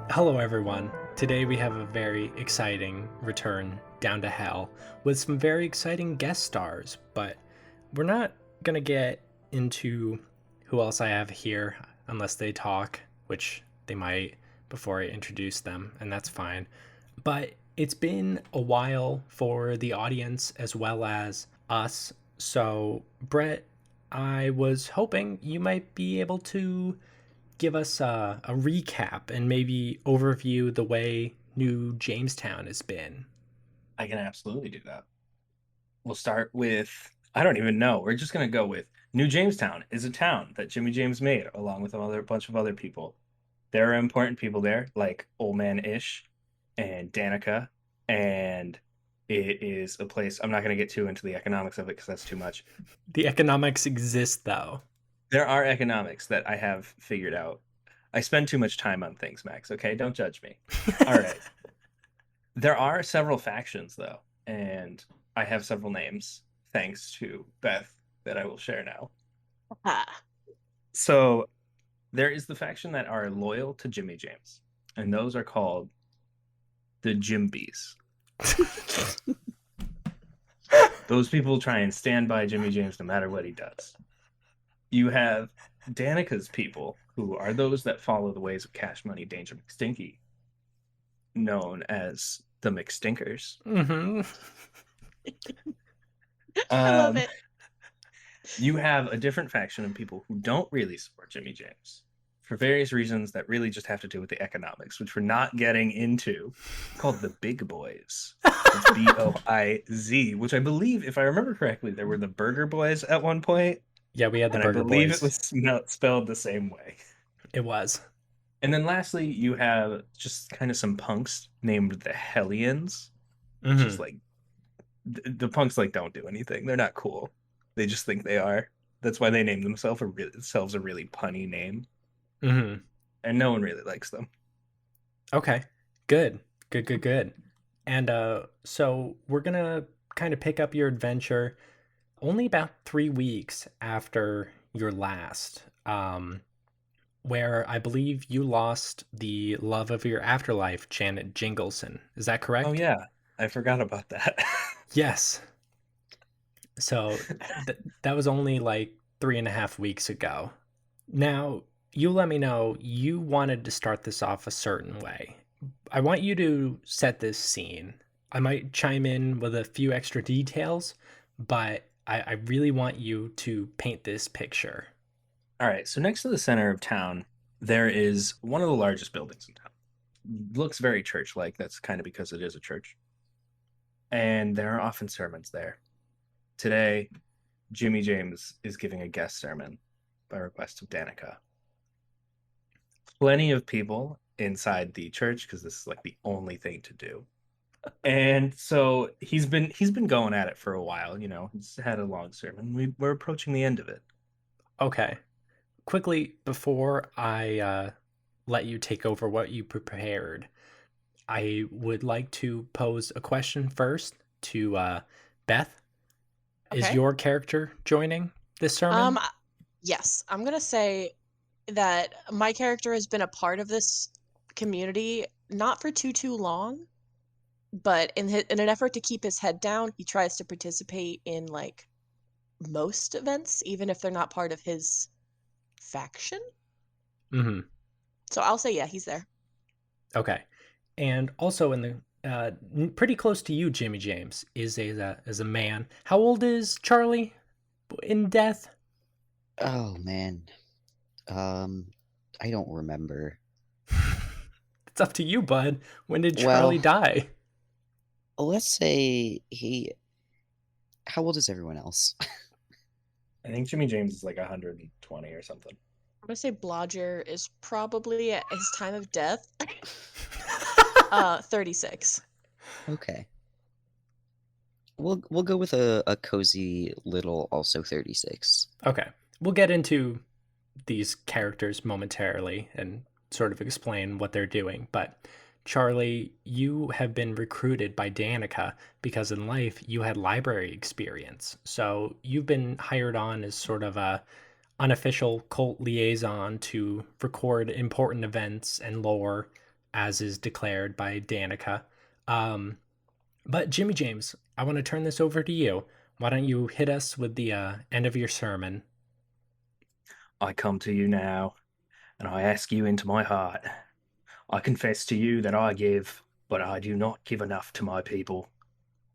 Hello, everyone. Today we have a very exciting return down to hell with some very exciting guest stars, but we're not going to get into who else I have here unless they talk, which they might before I introduce them, and that's fine. But it's been a while for the audience as well as us. So, Brett, I was hoping you might be able to give us a recap and maybe overview the way New Jamestown has been. I can absolutely do that. We'll start with I don't even know. We're just gonna go with New Jamestown is a town that Jimmy James made along with a bunch of other people. There are important people there, like Old Man Ish and Danica, and it is a place. I'm not gonna get too into the economics of it because that's too much. The economics exist, though. There are economics that I have figured out. I spend too much time on things, Max. Okay, don't judge me. All right. There are several factions, though, and I have several names, thanks to Beth, that I will share now. Ah, So there is the faction that are loyal to Jimmy James, and those are called the Jimbies. Those people try and stand by Jimmy James no matter what he does. You have Danica's people, who are those that follow the ways of Cash Money Danger McStinky, known as the McStinkers. Mm-hmm. I love Um, it. you have a different faction of people who don't really support Jimmy James for various reasons that really just have to do with the economics, which we're not getting into, called the Big Boys. It's Boiz, which I believe, if I remember correctly, there were the Burger Boys at one point, Yeah, we had the and I Burger believe it Boys. was spelled the same way. It was. And then lastly, you have just kind of some punks named the Hellions, which Mm-hmm. is like the punks like don't do anything. They're not cool. They just think they are. That's why they named themselves a really punny name, Mm-hmm. and no one really likes them. Okay. Good. Good, good, good. And so we're gonna kind of pick up your adventure only about 3 weeks after your last. Where I believe you lost the love of your afterlife, Janet Jingleson. Is that Oh correct? yeah, I forgot about that. Yes. So that was only like 3.5 weeks ago. Now, you let me know you wanted to start this off a certain way. I want you to set this scene. I might chime in with a few extra details, but I really want you to paint this picture. All right, so next to the center of town, there is one of the largest buildings in town. Looks very church-like. That's kind of because it is a church. And there are often sermons there. Today, Jimmy James is giving a guest sermon by request of Danica. Plenty of people inside the church because this is like the only thing to do. And so he's been going at it for a while, He's had a long sermon. We're approaching the end of it. Okay. Quickly, before I let you take over what you prepared, I would like to pose a question first to Beth. Is Okay. your character joining this sermon? Um, yes, I'm gonna say that my character has been a part of this community not for too long, but in an effort to keep his head down, he tries to participate in like most events, even if they're not part of his faction. Mm-hmm. So I'll say yeah, he's there. Okay. And also in the pretty close to you, Jimmy James is a man. How old is Charlie in death? Oh man. Um, I don't remember. It's up to you, bud. When did Charlie Well, die? let's say he. How old is everyone else? I think Jimmy James is like 120 or something. I'm gonna say Blodger is probably at his time of death, 36. Okay. We'll go with a cozy little also 36. Okay. We'll get into these characters momentarily and sort of explain what they're doing. But Charlie, you have been recruited by Danica because in life you had library experience. So you've been hired on as sort of a unofficial cult liaison to record important events and lore as is declared by Danica. Um, but Jimmy James, I want to turn this over to you. Why don't you hit us with the end of your sermon? I come to you now, and I ask you into my heart. I confess to you that I give, but I do not give enough to my people.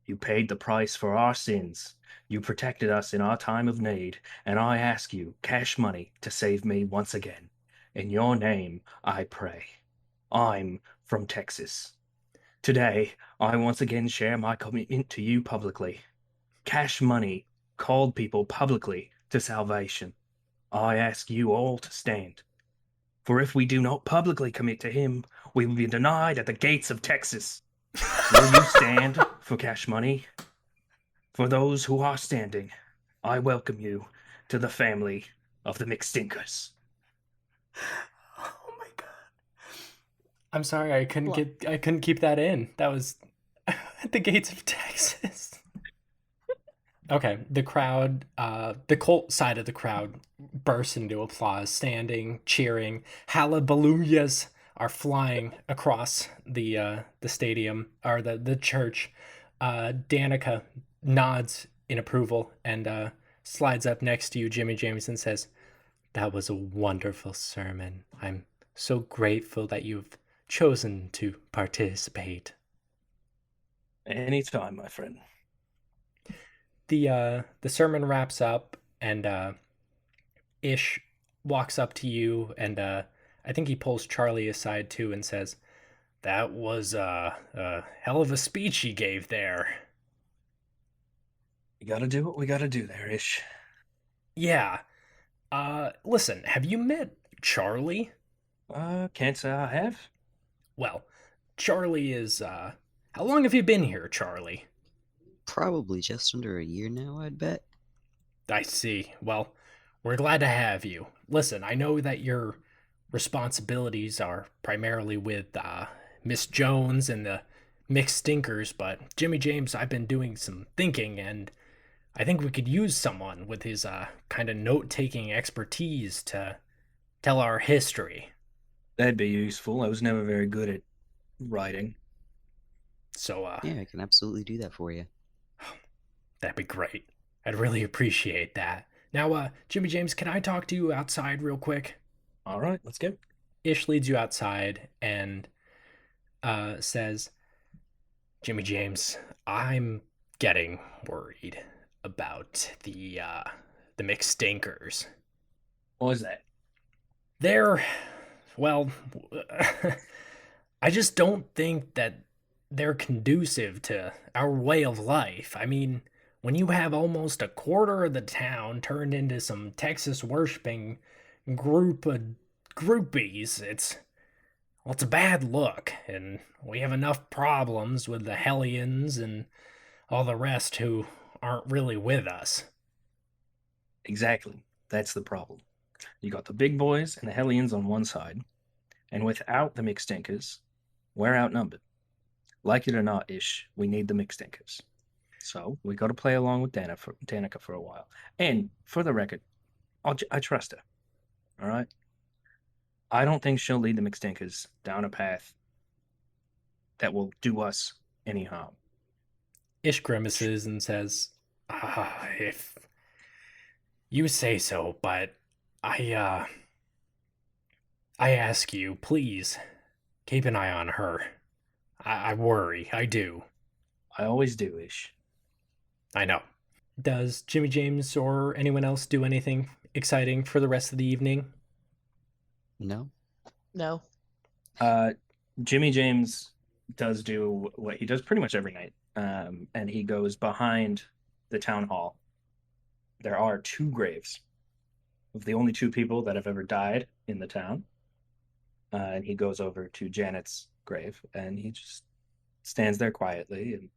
You paid the price for our sins. You protected us in our time of need, and I ask you, cash money, to save me once again. In your name, I pray. I'm from Texas. Today, I once again share my commitment to you publicly. Cash money called people publicly to salvation. I ask you all to stand. For if we do not publicly commit to him, we will be denied at the gates of Texas. Will you stand for cash money? For those who are standing, I welcome you to the family of the McStinkers. Oh my god. I'm sorry, I couldn't Well- keep that in. That was at the gates of Texas. Okay, the crowd, the cult side of the crowd bursts into applause, standing, cheering. Hallelujahs are flying across the stadium or the church. Danica nods in approval and slides up next to you, Jimmy James, and says, "That was a wonderful sermon. I'm so grateful that you've chosen to participate." Anytime, my friend. The sermon wraps up, and Ish walks up to you, and I think he pulls Charlie aside too and says, "That was a hell of a speech he gave there." We gotta do what we gotta do there, Ish. Yeah. Listen, have you met Charlie? Can't say I have. Well, Charlie is how long have you been here, Charlie? Probably just under a year now, I'd bet. I see. Well, we're glad to have you. Listen, I know that your responsibilities are primarily with Miss Jones and the Mixed Stinkers, but Jimmy James, I've been doing some thinking, and I think we could use someone with his kind of note-taking expertise to tell our history. That'd be useful. I was never very good at writing. So, Yeah, I can absolutely do that for you. that'd be great. I'd really appreciate that. Now, Jimmy James, can I talk to you outside real quick? All right, let's go. Ish leads you outside and says, "Jimmy James, I'm getting worried about the mixed stinkers. What was that? They're, well, I just don't think that they're conducive to our way of life. I mean, when you have almost a quarter of the town turned into some Texas worshiping group of groupies, it's a bad look, and we have enough problems with the Hellions and all the rest who aren't really with us." Exactly. That's the problem. You got the big boys and the Hellions on one side, and without the McStinkers, we're outnumbered. Like it or not, Ish, we need the McStinkers. So we got to play along with Danica for a while. And for the record, I trust her. All right? I don't think she'll lead the McStinkers down a path that will do us any harm. Ish grimaces and says, if you say so, but I ask you, please, keep an eye on her. I worry, I do. I always do, Ish. I know. Does Jimmy James or anyone else do anything exciting for the rest of the evening? No? No. Jimmy James does do what he does pretty much every night, and he goes behind the town hall. There are two graves of the only two people that have ever died in the town, and he goes over to Janet's grave, and he just stands there quietly and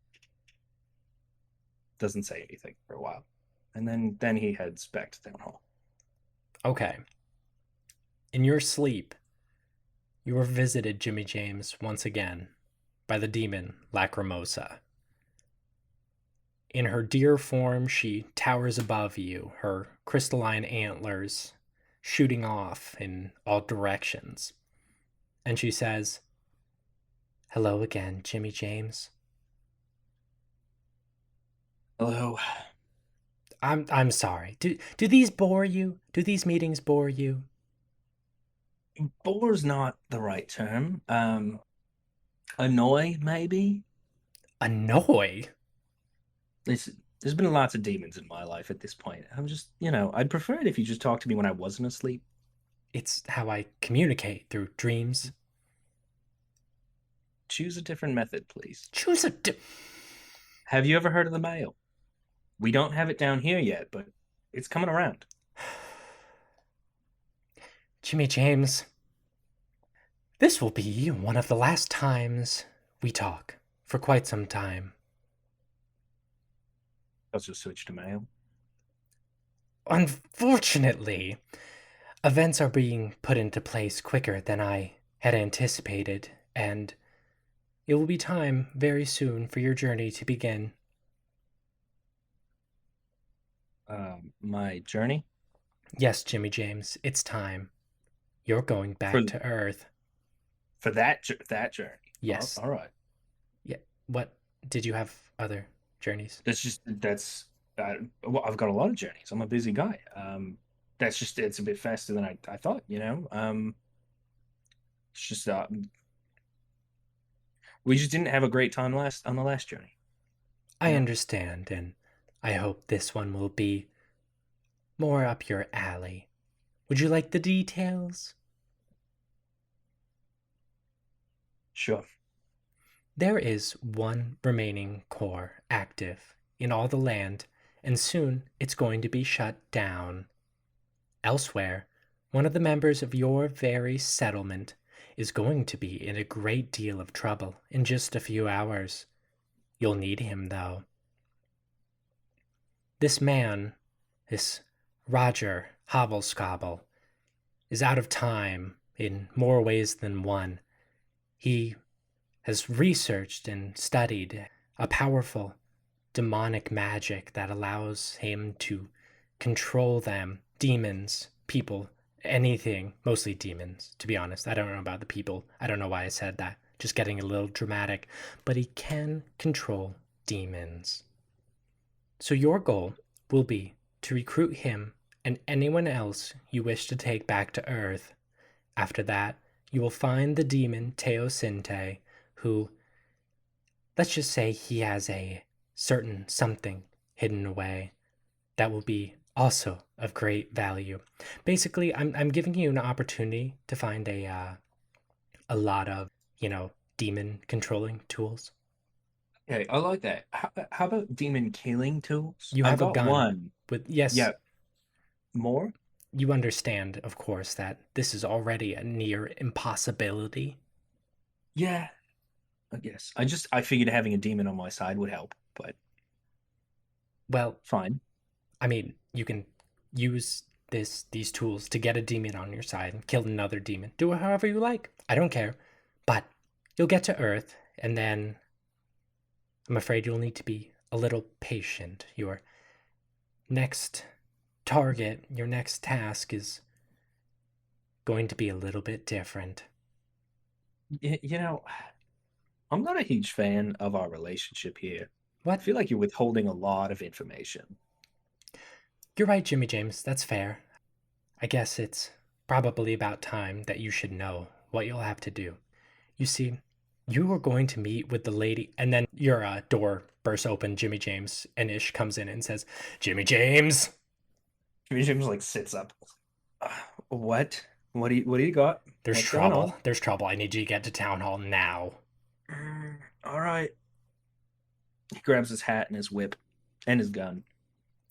doesn't say anything for a while, and then he heads back to town hall. Okay. In your sleep, you were visited, Jimmy James, once again by the demon Lacrimosa. In her deer form, she towers above you, her crystalline antlers shooting off in all directions. And she says, Hello again, Jimmy James. Hello. I'm sorry. Do these bore you? Do these meetings bore you? Bore's not the right term. Annoy, maybe? Annoy? There's, there's been lots of demons in my life at this point. I'm just, I'd prefer it if you just talked to me when I wasn't asleep. It's how I communicate through dreams. Choose a different method, please. Choose a Have you ever heard of the mail? We don't have it down here yet, but it's coming around. Jimmy James. This will be one of the last times we talk for quite some time. I'll just switch to mail. Unfortunately, events are being put into place quicker than I had anticipated, and it will be time very soon for your journey to begin. My journey? Yes, Jimmy James, it's time. You're going back to Earth. For that journey? Yes. All right. Yeah. What? Did you have other journeys? Well, I've got a lot of journeys. I'm a busy guy. It's a bit faster than I thought, It's just we just didn't have a great time on the last journey. I understand, and I hope this one will be more up your alley. Would you like the details? Sure. There is one remaining core active in all the land, and soon it's going to be shut down. Elsewhere, one of the members of your very settlement is going to be in a great deal of trouble in just a few hours. You'll need him, though. This man, this Roger Hobblescobble, is out of time in more ways than one. He has researched and studied a powerful demonic magic that allows him to control them, demons, people, anything, mostly demons, to be honest. I don't know about the people. I don't know why I said that. Just getting a little dramatic. But he can control demons. So your goal will be to recruit him and anyone else you wish to take back to Earth. After that, you will find the demon Teosinte, who, let's just say he has a certain something hidden away that will be also of great value. Basically, I'm giving you an opportunity to find a lot of, demon controlling tools. Okay, I like that. How about demon killing tools? You I've have a got gun one. with, yes. Yeah. More? You understand, of course, that this is already a near impossibility. Yeah. I guess. I figured having a demon on my side would help, but Well, fine. I mean, you can use these tools to get a demon on your side and kill another demon. Do it however you like. I don't care. But you'll get to Earth, and then I'm afraid you'll need to be a little patient. Your next target, your next task is going to be a little bit different. I'm not a huge fan of our relationship here. I What? feel like you're withholding a lot of information. You're right, Jimmy James. That's fair. I guess it's probably about time that you should know what you'll have to do. You see, you are going to meet with the lady, and then your door bursts open, Jimmy James, and Ish comes in and says, Jimmy James! Jimmy James like sits up. What? What do you got? There's What's going trouble. on? There's trouble. I need you to get to town hall now. All right. He grabs his hat and his whip and his gun.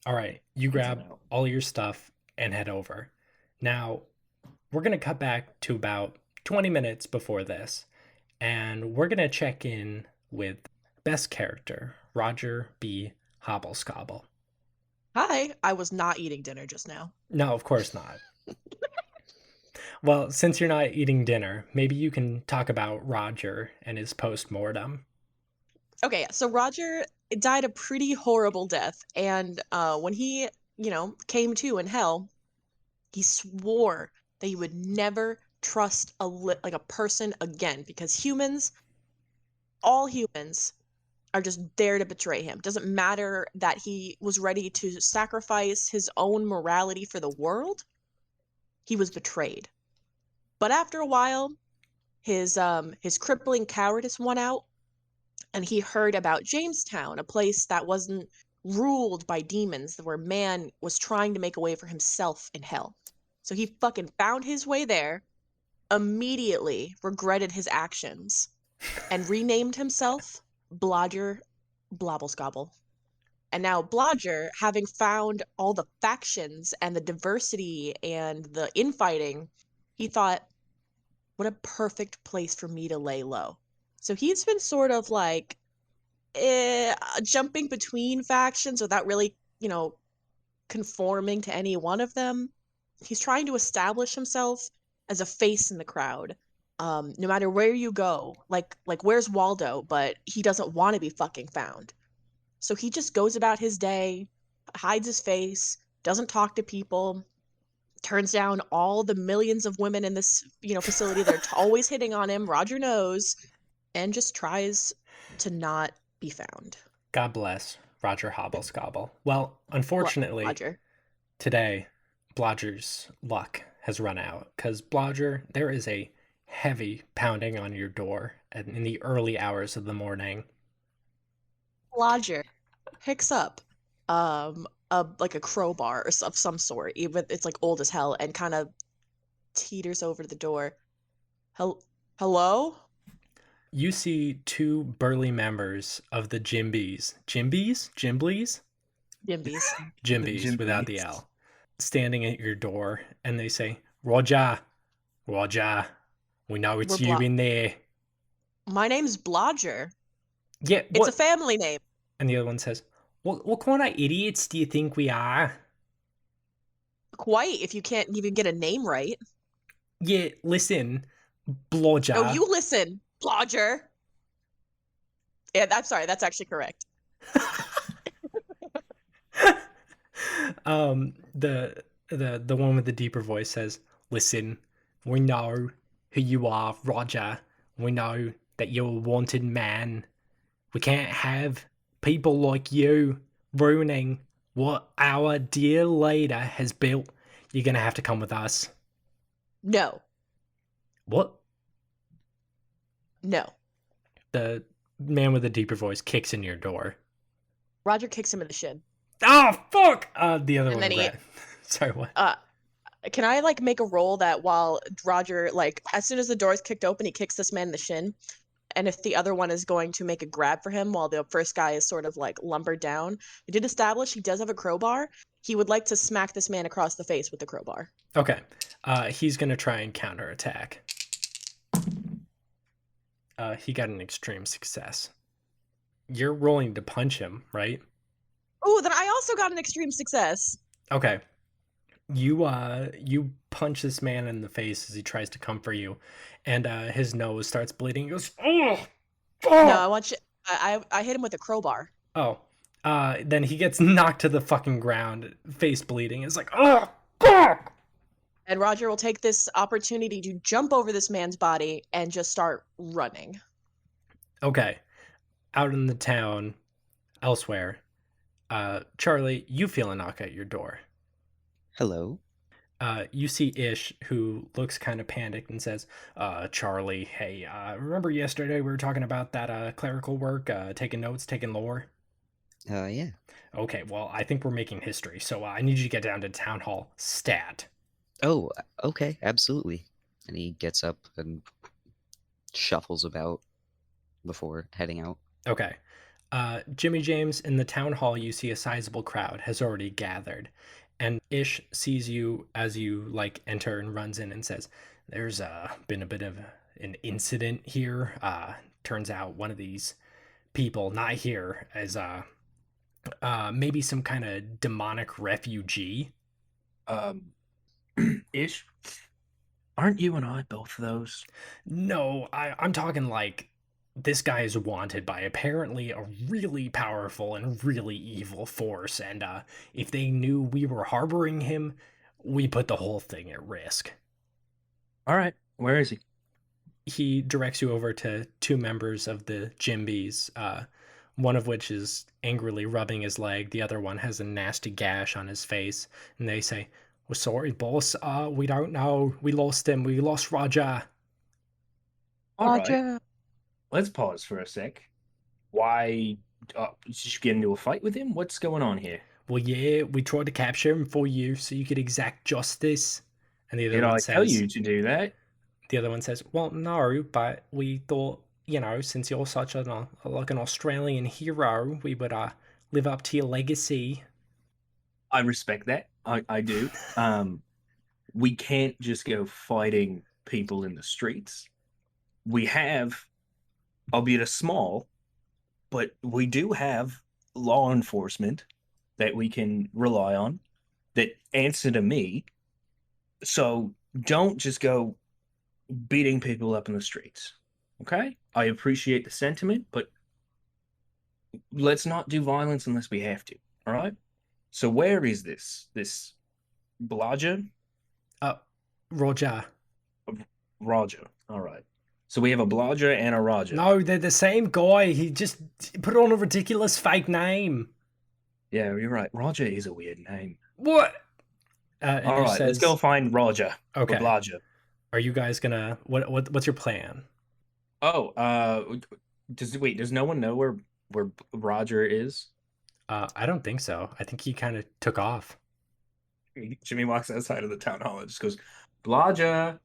All right, you grab all your stuff and head over. Now, we're going to cut back to about 20 minutes before this, and we're going to check in with best character, Roger B. Hobblescobble. Hi, I was not eating dinner just now. No, of course not. Well, since you're not eating dinner, maybe you can talk about Roger and his post-mortem. Okay, so Roger died a pretty horrible death, and when he, came to in hell, he swore that he would never trust a person again because humans all humans are just there to betray him. Doesn't matter that he was ready to sacrifice his own morality for the world. He was betrayed. But after a while, his crippling cowardice won out, and he heard about Jamestown, a place that wasn't ruled by demons, where man was trying to make a way for himself in hell. So he fucking found his way there, immediately regretted his actions, and renamed himself Blodger Blobblescobble. And now Blodger, having found all the factions and the diversity and the infighting, he thought, what a perfect place for me to lay low. So he's been sort of like jumping between factions without really, conforming to any one of them. He's trying to establish himself as a face in the crowd. No matter where you go, like where's Waldo, but he doesn't want to be fucking found. So he just goes about his day, hides his face, doesn't talk to people, turns down all the millions of women in this, facility that are always hitting on him, Roger knows, and just tries to not be found. God bless Roger Hobblescobble. Well, unfortunately, Roger. Today, Blodger's luck has run out, because Blodger, there is a heavy pounding on your door in the early hours of the morning. Blodger picks up like a crowbar of some sort, even it's like old as hell, and kind of teeters over to the door. Hello? You see two burly members of the Jimbies. Jimbies? Jimblies? Jimbies without the L. Standing at your door, and they say, Roger, we know it's you in there. My name's Blodger. Yeah, it's a family name. And the other one says, what kind of idiots do you think we are? Quite, if you can't even get a name right. Yeah, listen, Blodger. No, you listen, Blodger. Yeah, I'm sorry, that's actually correct. The one with the deeper voice says, listen, we know who you are, Roger. We know that you're a wanted man. We can't have people like you ruining what our dear leader has built. You're gonna have to come with us. No. What? No. The man with the deeper voice kicks in your door. Roger kicks him in the shin. Oh, fuck! The other and one. Then Sorry, what? Can I make a roll that while Roger, as soon as the door is kicked open, he kicks this man in the shin, and if the other one is going to make a grab for him while the first guy is sort of lumbered down, we did establish he does have a crowbar. He would like to smack this man across the face with the crowbar. Okay. He's gonna try and counterattack. He got an extreme success. You're rolling to punch him, right? Oh, then I also got an extreme success. Okay. You punch this man in the face as he tries to come for you, and his nose starts bleeding. He goes, oh! No, I want you. I hit him with a crowbar. Oh. Then he gets knocked to the fucking ground, face bleeding. It's like, oh, fuck! And Roger will take this opportunity to jump over this man's body and just start running. Okay. Out in the town, elsewhere, Charlie, you feel a knock at your door. Hello. You see Ish, who looks kind of panicked and says, Charlie, hey, remember yesterday we were talking about that clerical work, taking notes, taking lore? Yeah. Okay, well, I think we're making history, so I need you to get down to town hall, stat. Oh, okay, absolutely. And he gets up and shuffles about before heading out. Okay. Jimmy James, in the town hall, you see a sizable crowd has already gathered. And Ish sees you as you enter and runs in and says, there's been a bit of an incident here. Turns out one of these people, not here, is maybe some kind of demonic refugee. Ish, aren't you and I both of those? No, I'm talking this guy is wanted by apparently a really powerful and really evil force, and if they knew we were harboring him, we put the whole thing at risk. All right, where is he? he directs you over to two members of the Jimbies, one of which is angrily rubbing his leg. The other one has a nasty gash on his face. And they say, "We're sorry, boss. We don't know. We lost him. We lost Roger." All right, Roger. let's pause for a sec. Why did you get into a fight with him? What's going on here? "Well, yeah, we tried to capture him for you so you could exact justice." And the other Did one I tell says, you to do that? "Well, no, but we thought, since you're such like an Australian hero, we would live up to your legacy." I respect that. I do. We can't just go fighting people in the streets. We have, albeit a small, but we do have law enforcement that we can rely on that answer to me. So don't just go beating people up in the streets. Okay? I appreciate the sentiment, but let's not do violence unless we have to. All right? So where is this Blodger? Roger. Roger. All right. So we have a Blodger and a Roger. No, they're the same guy. He just put on a ridiculous fake name. Yeah, you're right. Roger is a weird name. What? And All he right, let's says, go find Roger. Okay. Or Blodger. "Are you guys gonna what's your plan?" Oh, does no one know where Roger is? I don't think so. I think he kind of took off. Jimmy walks outside of the town hall and just goes, Blodger,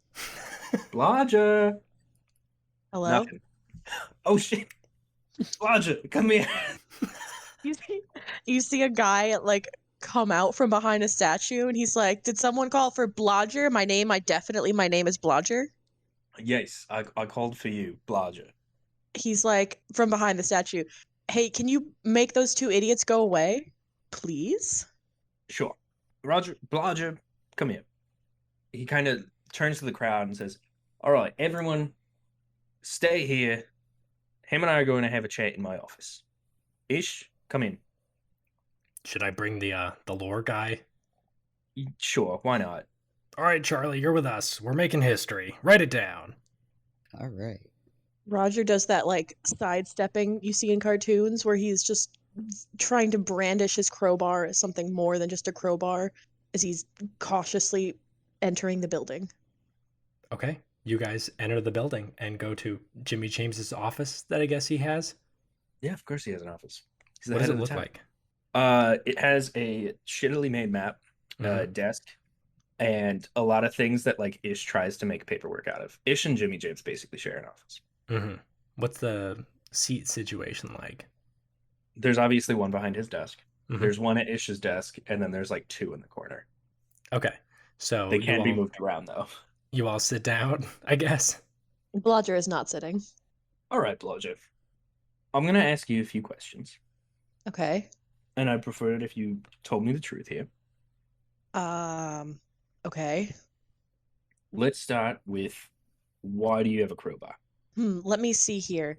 Blodger. Hello? Nothing. Oh shit. Blodger, come here. You see a guy like come out from behind a statue and he's like, "Did someone call for Blodger? My name is Blodger." Yes, I called for you, Blodger. He's like from behind the statue, "Hey, can you make those two idiots go away? Please?" Sure. Roger, Blodger, come here. He kind of turns to the crowd and says, all right, everyone, stay here. Him and I are going to have a chat in my office. Ish, come in. Should I bring the lore guy? Sure, why not? All right, Charlie, you're with us. We're making history. Write it down. All right. Roger does that like sidestepping you see in cartoons where he's just trying to brandish his crowbar as something more than just a crowbar as he's cautiously entering the building. Okay. You guys enter the building and go to Jimmy James's office that I guess he has. Yeah, of course he has an office. He's the What does head it of the look town. like? It has a shittily made map, Mhm. desk, and a lot of things that like Ish tries to make paperwork out of. Ish and Jimmy James basically share an office. Mm-hmm. What's the seat situation like? There's obviously one behind his desk. Mhm. There's one at Ish's desk, and then there's like two in the corner. Okay. So They can be moved around though. You all sit down, I guess. Blodger is not sitting. All right, Blodger. I'm gonna ask you a few questions, Okay. and I'd prefer it if you told me the truth here. Okay. Let's start with why do you have a crowbar? Let me see here.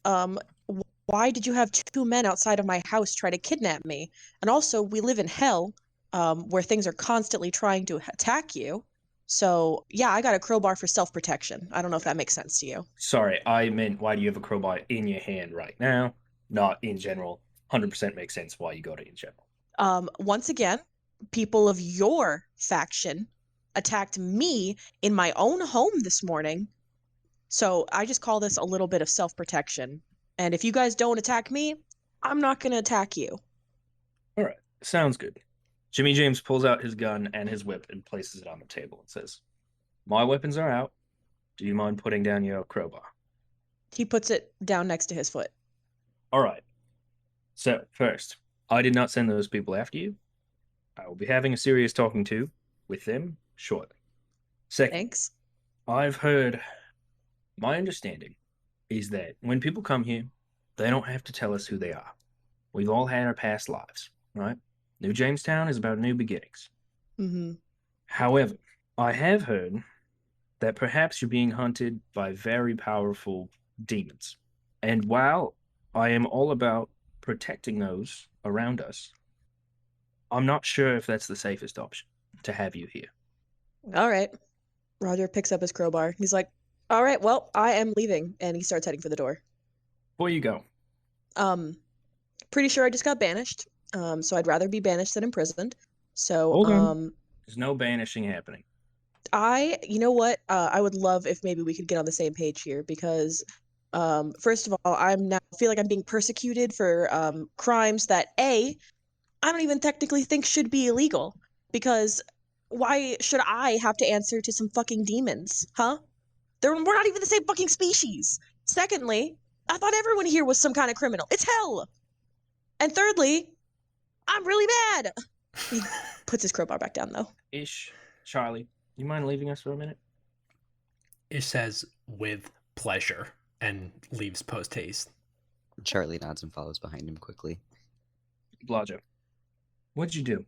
Why did you have two men outside of my house try to kidnap me? And also, we live in hell, where things are constantly trying to attack you. So, yeah, I got a crowbar for self-protection. I don't know if that makes sense to you. Sorry, I meant why do you have a crowbar in your hand right now, not in general. 100% makes sense why you got it in general. Once again, people of your faction attacked me in my own home this morning. So I just call this a little bit of self-protection. And if you guys don't attack me, I'm not going to attack you. All right, sounds good. Jimmy James pulls out his gun and his whip and places it on the table and says, my weapons are out. Do you mind putting down your crowbar? He puts it down next to his foot. All right. So, first, I did not send those people after you. I will be having a serious talking to with them shortly. Second, Thanks. I've heard, my understanding is that when people come here, they don't have to tell us who they are. We've all had our past lives, right? New Jamestown is about new beginnings. Mm-hmm. However, I have heard that perhaps you're being hunted by very powerful demons. And while I am all about protecting those around us, I'm not sure if that's the safest option to have you here. All right. Roger picks up his crowbar. He's like, All right, well, I am leaving, and he starts heading for the door. Before you go, Um, pretty sure I just got banished. So I'd rather be banished than imprisoned. So, hold on. There's no banishing happening. you know what? I would love if maybe we could get on the same page here because, first of all, feel like I'm being persecuted for crimes that I don't even technically think should be illegal. Because why should I have to answer to some fucking demons, huh? We're not even the same fucking species. Secondly, I thought everyone here was some kind of criminal. It's hell. And thirdly, I'm really mad. He puts his crowbar back down, though. Ish, Charlie, you mind leaving us for a minute? Ish says with pleasure and leaves post haste. Charlie nods and follows behind him quickly. Blodger, what'd you do?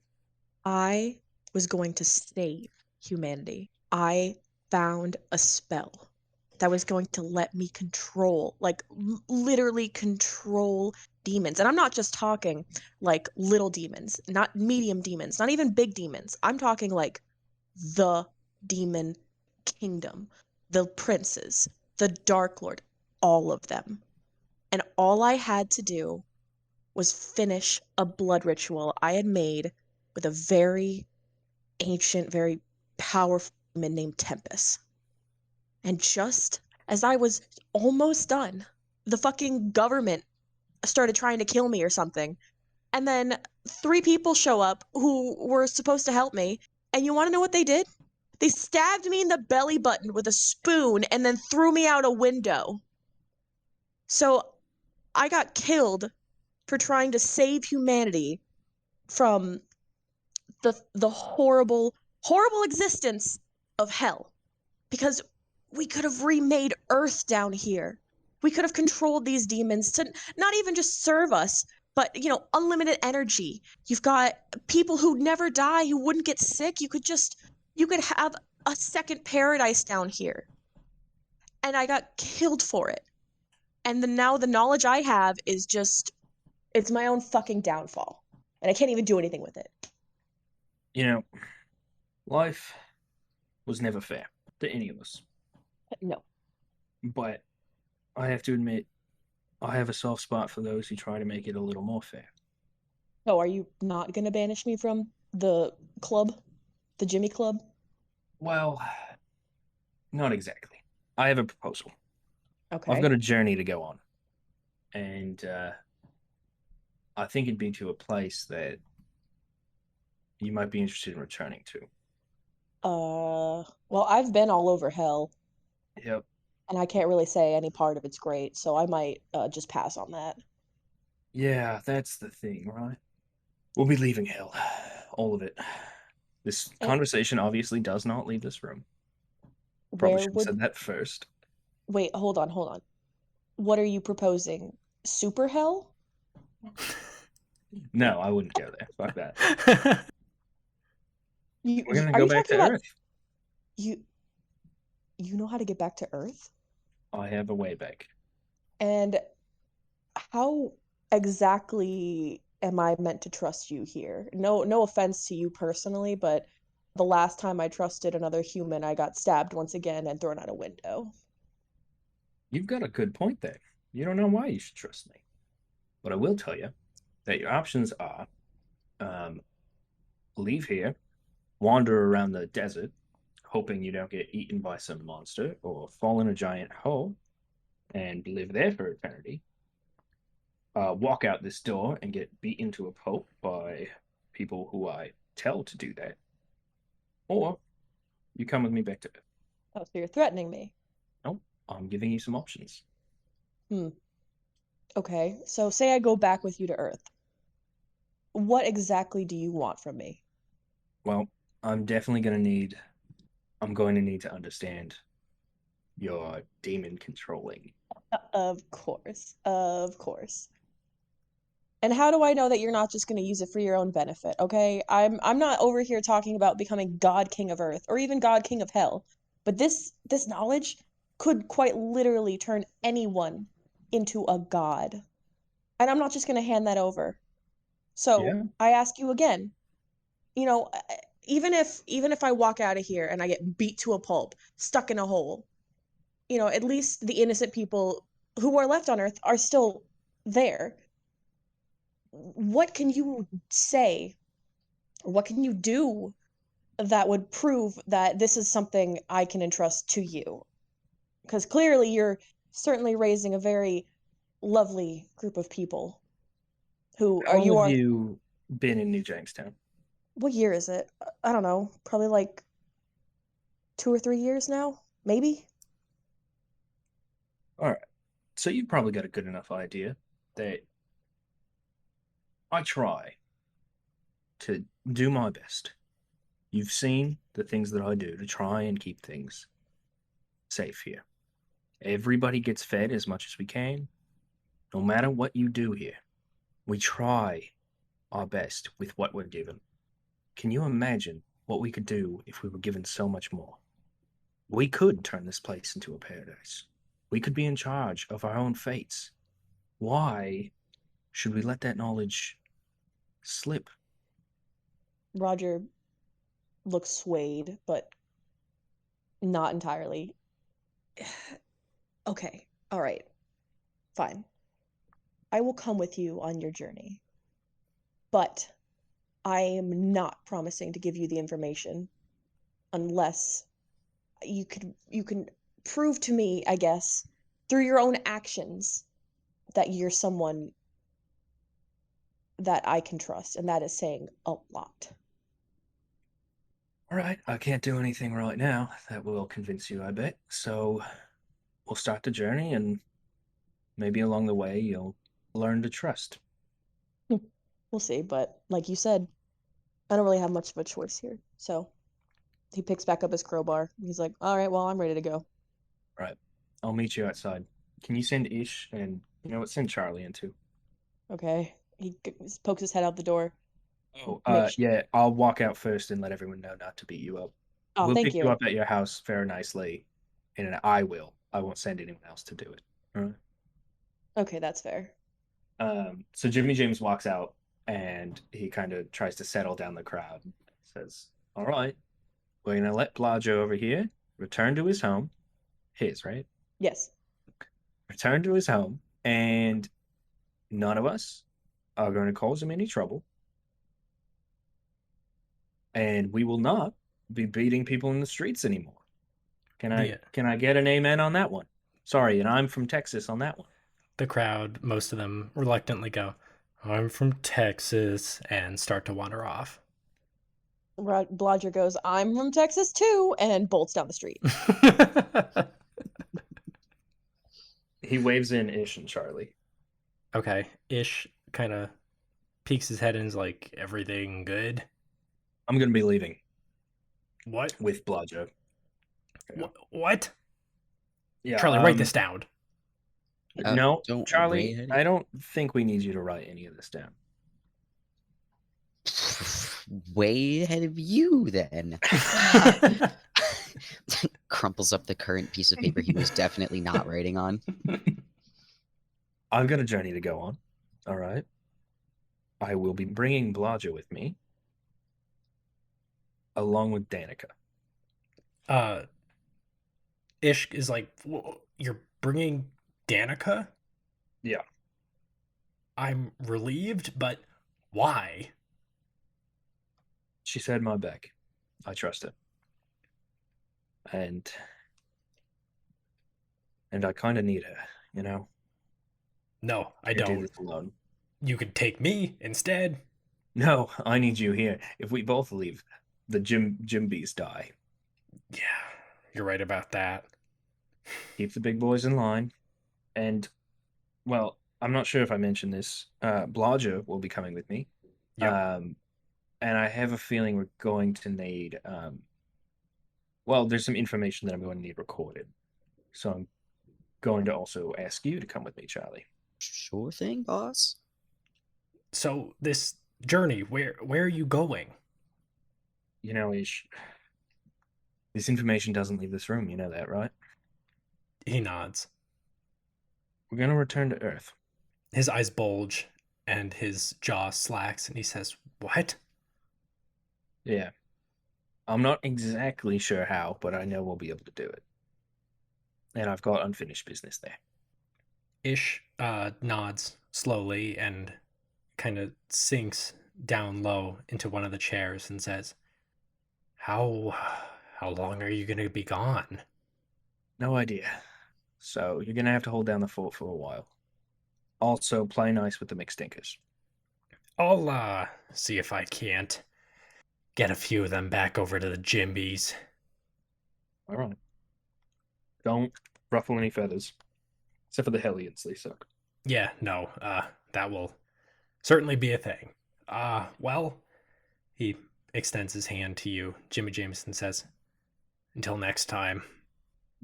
I was going to save humanity. I found a spell that was going to let me control, like literally control demons. And I'm not just talking like little demons, not medium demons, not even big demons. I'm talking like the demon kingdom, the princes, the Dark Lord, all of them. And all I had to do was finish a blood ritual I had made with a very ancient, very powerful demon named Tempest. And just as I was almost done, the fucking government started trying to kill me or something. And then 3 people show up who were supposed to help me. And you want to know what they did? They stabbed me in the belly button with a spoon and then threw me out a window. So I got killed for trying to save humanity from the horrible, horrible existence of hell. Because we could have remade Earth down here. We could have controlled these demons to not even just serve us, but, unlimited energy. You've got people who never die, who wouldn't get sick. You could have a second paradise down here. And I got killed for it. And now the knowledge I have is just, it's my own fucking downfall. And I can't even do anything with it. Life was never fair to any of us. No. But I have to admit, I have a soft spot for those who try to make it a little more fair. Oh, are you not going to banish me from the club? The Jimmy Club? Well, not exactly. I have a proposal. Okay. I've got a journey to go on. And I think it'd be to a place that you might be interested in returning to. Well, I've been all over hell. Yep. And I can't really say any part of it's great, so I might just pass on that. Yeah, that's the thing, right? We'll be leaving hell. All of it. This conversation obviously does not leave this room. Probably should have said that first. Wait, hold on. What are you proposing? Super hell? No, I wouldn't go there. Fuck that. We're gonna go back to Earth. You know how to get back to Earth? I have a way back. And how exactly am I meant to trust you here? No offense to you personally, but the last time I trusted another human, I got stabbed once again and thrown out a window. You've got a good point there. You don't know why you should trust me. But I will tell you that your options are leave here, wander around the desert, hoping you don't get eaten by some monster, or fall in a giant hole and live there for eternity. Walk out this door and get beaten to a pulp by people who I tell to do that. Or you come with me back to Earth. Oh, so you're threatening me? No, I'm giving you some options. Okay, so say I go back with you to Earth. What exactly do you want from me? Well, I'm definitely going to need to understand your demon controlling. Of course. And how do I know that you're not just going to use it for your own benefit, okay? I'm not over here talking about becoming God King of Earth or even God King of Hell. But this knowledge could quite literally turn anyone into a god. And I'm not just going to hand that over. So, Yeah. I ask you again. Even if I walk out of here and I get beat to a pulp, stuck in a hole, at least the innocent people who are left on Earth are still there. What can you say? What can you do that would prove that this is something I can entrust to you? Because clearly you're certainly raising a very lovely group of people who How are long you have are. you been in New Jamestown? What year is it? I don't know. Probably like 2 or 3 years now, maybe. All right. So you've probably got a good enough idea that I try to do my best. You've seen the things that I do to try and keep things safe here. Everybody gets fed as much as we can, no matter what you do here. We try our best with what we're given. Can you imagine what we could do if we were given so much more? We could turn this place into a paradise. We could be in charge of our own fates. Why should we let that knowledge slip? Roger looks swayed, but not entirely. Okay, all right, fine. I will come with you on your journey, but I am not promising to give you the information unless you can prove to me, I guess, through your own actions that you're someone that I can trust, and that is saying a lot. All right, I can't do anything right now that will convince you, I bet. So we'll start the journey, and maybe along the way you'll learn to trust. We'll see, but like you said, I don't really have much of a choice here. So he picks back up his crowbar. He's like, "All right, well, I'm ready to go." Right. I'll meet you outside. Can you send Ish and, you know what, send Charlie in too? Okay. He pokes his head out the door. Oh, Make yeah, I'll walk out first and let everyone know not to beat you up. Oh, We'll thank pick you you. up at your house very nicely, and I will. I won't send anyone else to do it. All right. Okay, that's fair. So Jimmy James walks out and he kind of tries to settle down the crowd. Says, "All right, we're gonna let Blajo over here return to his home, his right, Yes. return to his home, and none of us are going to cause him any trouble, and we will not be beating people in the streets anymore." Can I The can I get an amen on that one? Sorry, and I'm from Texas on that one. the crowd, most of them reluctantly go, "I'm from Texas," and start to wander off. Blodger goes, "I'm from Texas too," and bolts down the street. He waves in Ish and Charlie. Okay, Ish kind of peeks his head and is like, "Everything good?" I'm gonna be leaving What? with Blajo. What? Yeah, Charlie, write this down. no, Don't Charlie, wait. I don't think we need you to write any of this down. Way ahead of you, then. Crumples up the current piece of paper he was definitely not writing on. I've got a journey to go on. All right. I will be bringing Blajo with me, along with Danica. Ish is like, "You're bringing Danica?" Yeah. I'm relieved, but why? She said my back. I trust her. And I kind of need her, you know? No, I Can't do don't. this alone. You could take me instead. No, I need you here. If we both leave, the Jim bees die. Yeah, you're right about that. Keep the big boys in line. And, well, I'm not sure if I mentioned this. Blajo will be coming with me. Yep. And I have a feeling we're going to need, well, there's some information that I'm going to need recorded. So I'm going to also ask you to come with me, Charlie. Sure thing, boss. So this journey, where are you going? You know, Ish, this information doesn't leave this room. You know that, right? He nods. We're going to return to Earth. His eyes bulge and his jaw slacks, and he says, "What?" Yeah. I'm not exactly sure how, but I know we'll be able to do it. and I've got unfinished business there. Ish nods slowly and kind of sinks down low into one of the chairs and says, How long are you gonna be gone? No idea. So you're gonna have to hold down the fort for a while. Also, play nice with the McStinkers. I'll see if I can't get a few of them back over to the Jimbies. All right. Don't ruffle any feathers, except for the Hellions. They suck. Yeah, no, that will certainly be a thing. Well, he extends his hand to you, Jimmy Jameson says, until next time.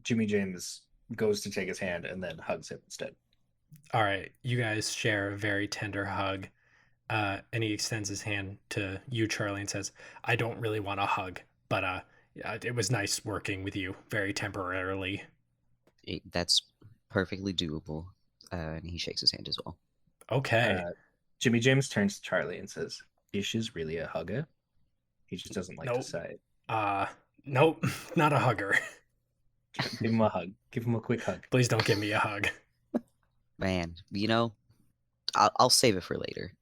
Jimmy James goes to take his hand and then hugs him instead. All right, you guys share a very tender hug. And he extends his hand to you, Charlie, and says, I don't really want a hug, but it was nice working with you very temporarily. That's perfectly doable. And he shakes his hand as well. Okay. Jimmy James turns to Charlie and says, Ish is really a hugger. He just doesn't like to say it. Nope, not a hugger. Give him a hug. Give him a quick hug. Please don't give me a hug. Man, you know, I'll save it for later.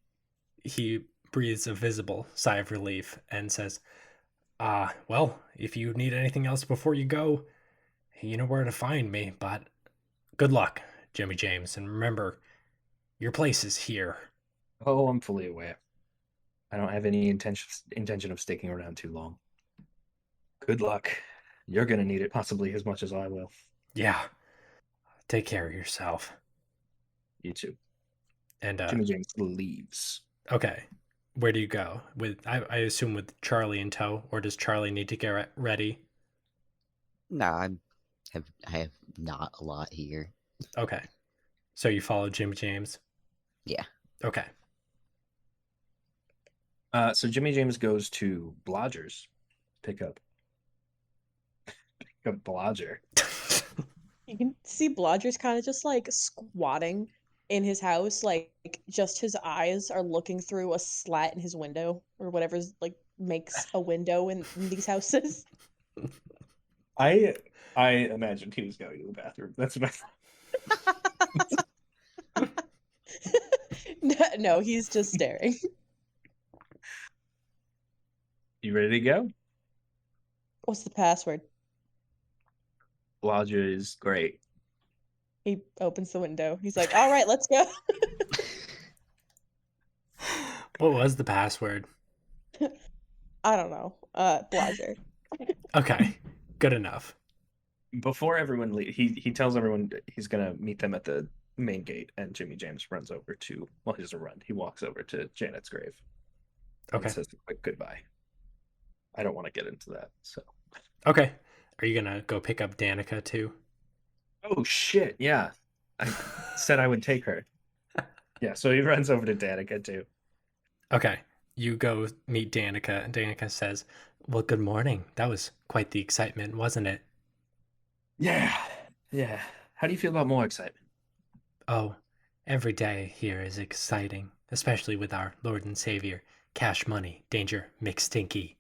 He breathes a visible sigh of relief and says, well, if you need anything else before you go, you know where to find me, but good luck, Jimmy James, and remember, your place is here. Oh, I'm fully aware. I don't have any intention of sticking around too long. Good luck. You're going to need it possibly as much as I will. Yeah. Take care of yourself. You too. And Jimmy James leaves. Okay. Where do you go? With I assume with Charlie in tow, or does Charlie need to get ready? Nah, I have not a lot here. Okay. So you follow Jimmy James? Yeah. Okay. So Jimmy James goes to Blodger's. Pick up Blodger. You can see Blodger's kind of just like squatting in his house, like just his eyes are looking through a slat in his window or whatever's like makes a window in these houses. I imagined he was going to the bathroom. That's what I thought. No, he's just staring. You ready to go? What's the password? Blodger is great. He opens the window. He's like, all right, let's go. What was the password? I don't know. Blodger. Okay. Good enough. Before everyone leaves, he tells everyone he's going to meet them at the main gate, and Jimmy James runs over to, well, he doesn't run. He walks over to Janet's grave. Okay. And says a quick goodbye. I don't want to get into that, so. Okay. Are you going to go pick up Danica too? Oh, shit, yeah. I said I would take her. Yeah, so he runs over to Danica too. Okay. You go meet Danica, and Danica says, well, good morning. That was quite the excitement, wasn't it? Yeah. How do you feel about more excitement? Oh, every day here is exciting, especially with our Lord and Savior, Cash Money, Danger, McStinky.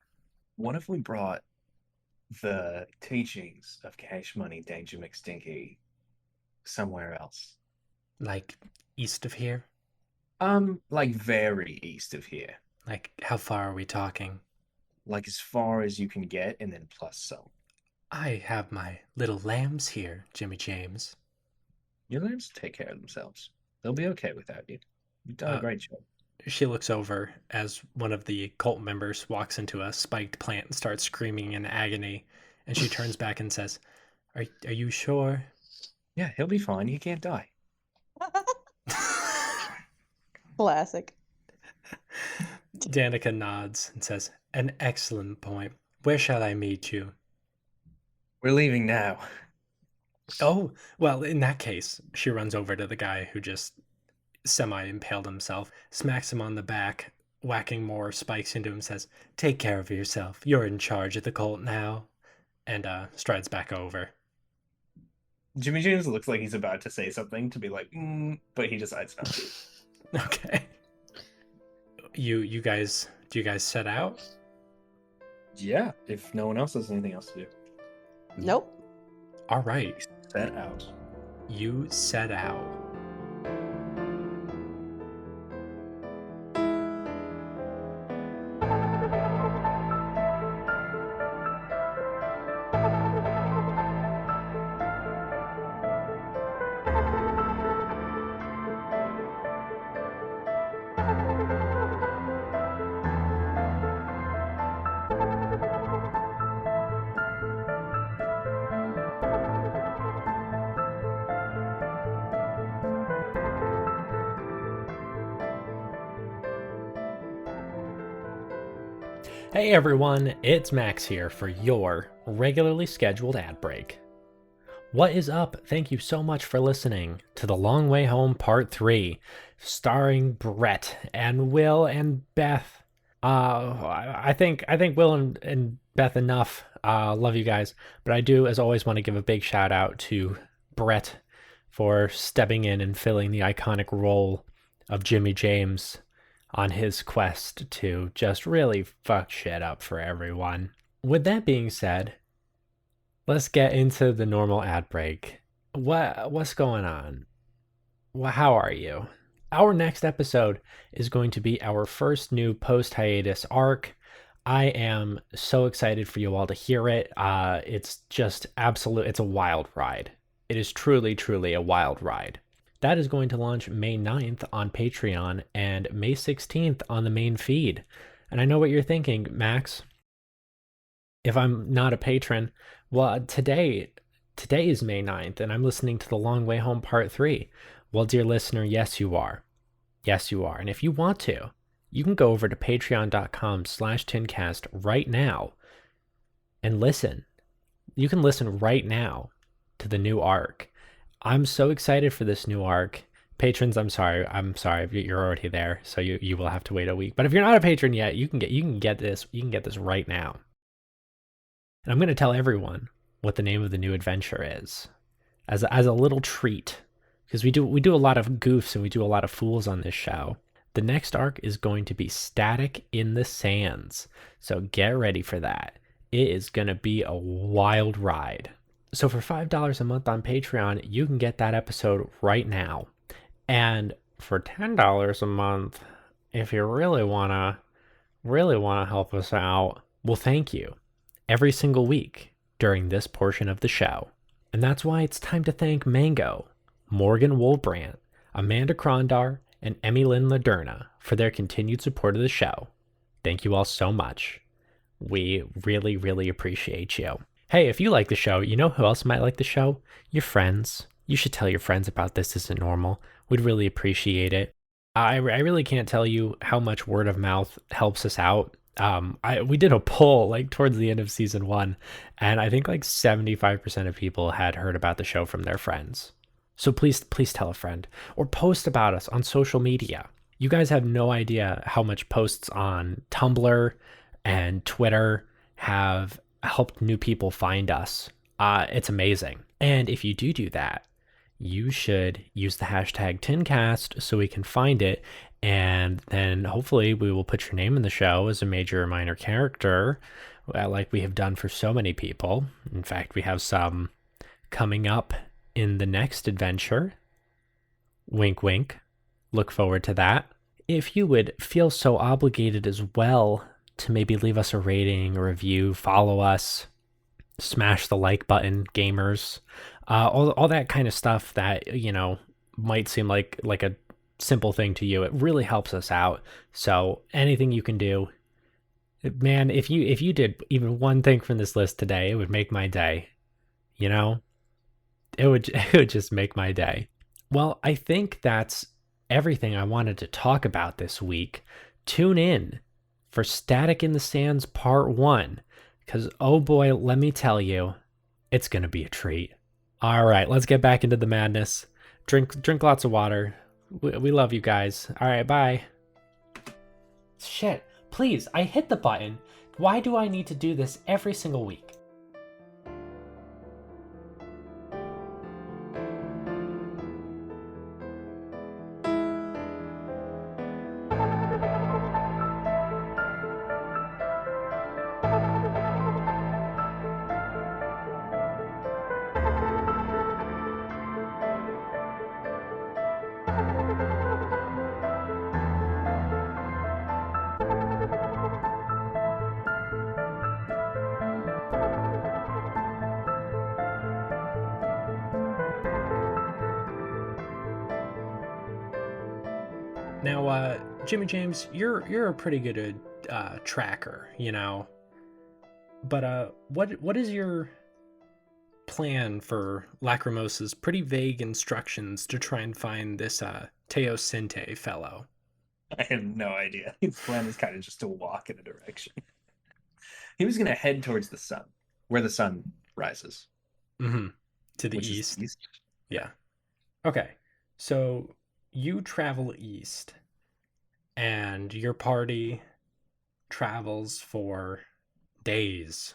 What if we brought the teachings of Cash Money, Danger, McStinky somewhere else? Like east of here? Like very east of here. Like how far are we talking? Like as far as you can get, and then plus some. I have my little lambs here, Jimmy James. Your lambs take care of themselves. They'll be okay without you. You've done a great job. She looks over as one of the cult members walks into a spiked plant and starts screaming in agony. And she turns back and says, Are you sure? Yeah, he'll be fine. He can't die. Classic. Danica nods and says, An excellent point. Where shall I meet you? We're leaving now. Oh, well, in that case, she runs over to the guy who just semi-impaled himself, smacks him on the back, whacking more spikes into him, says, Take care of yourself. You're in charge of the cult now. And strides back over. Jimmy James looks like he's about to say something to be like, but he decides not to. Okay. Do you guys set out? Yeah, if no one else has anything else to do. Nope. All right. set out. You set out. Hey everyone, it's Max here for your regularly scheduled ad break. What is up? Thank you so much for listening to The Long Way Home Part 3, starring Brett and Will and Beth. I think Will and Beth enough. Love you guys, but I do, as always, want to give a big shout out to Brett for stepping in and filling the iconic role of Jimmy James on his quest to just really fuck shit up for everyone. With that being said, let's get into the normal ad break. What's going on? How are you? Our next episode is going to be our first new post-hiatus arc. I am so excited for you all to hear it. It's just it's a wild ride. It is truly, truly a wild ride. That is going to launch May 9th on Patreon and May 16th on the main feed. And I know what you're thinking, Max. If I'm not a patron, well, today is May 9th, and I'm listening to The Long Way Home Part 3. Well, dear listener, yes, you are. Yes, you are. And if you want to, you can go over to patreon.com/tincast right now and listen. You can listen right now to the new arc. I'm so excited for this new arc. Patrons, I'm sorry, you're already there, so you will have to wait a week. But if you're not a patron yet, you can get this right now. And I'm going to tell everyone what the name of the new adventure is, as a little treat, because we do a lot of goofs and we do a lot of fools on this show. The next arc is going to be Static in the Sands, so get ready for that. It is going to be a wild ride. So for $5 a month on Patreon, you can get that episode right now. And for $10 a month, if you really wanna help us out, well, thank you every single week during this portion of the show. And that's why it's time to thank Mango, Morgan Woolbrandt, Amanda Krondar, and Emmy Lynn Laderna for their continued support of the show. Thank you all so much. We really, really appreciate you. Hey, if you like the show, you know who else might like the show? Your friends. You should tell your friends about This Isn't Normal. We'd really appreciate it. I really can't tell you how much word of mouth helps us out. We did a poll like towards the end of season 1, and I think like 75% of people had heard about the show from their friends. So please tell a friend or post about us on social media. You guys have no idea how much posts on Tumblr and Twitter have helped new people find us. It's amazing. And if you do that, you should use the hashtag TinCast so we can find it, and then hopefully we will put your name in the show as a major or minor character, like we have done for so many people. In fact, we have some coming up in the next adventure. Wink, wink. Look forward to that. If you would feel so obligated as well to maybe leave us a rating, a review, follow us, smash the like button, gamers, all that kind of stuff that, might seem like a simple thing to you. It really helps us out. So anything you can do, man, if you did even one thing from this list today, it would make my day. It would just make my day. Well, I think that's everything I wanted to talk about this week. Tune in for Static in the Sands Part 1, because, oh boy, let me tell you, it's going to be a treat. All right, let's get back into the madness. Drink lots of water. We love you guys. All right, bye. Shit, please, I hit the button. Why do I need to do this every single week? Now, Jimmy James, you're a pretty good tracker, you know. But what is your plan for Lacrimosa's pretty vague instructions to try and find this Teosinte fellow? I have no idea. His plan is kind of just to walk in a direction. He was going to head towards the sun, where the sun rises. Mm-hmm. To the which is east. east. Yeah. Okay. So you travel east, and your party travels for days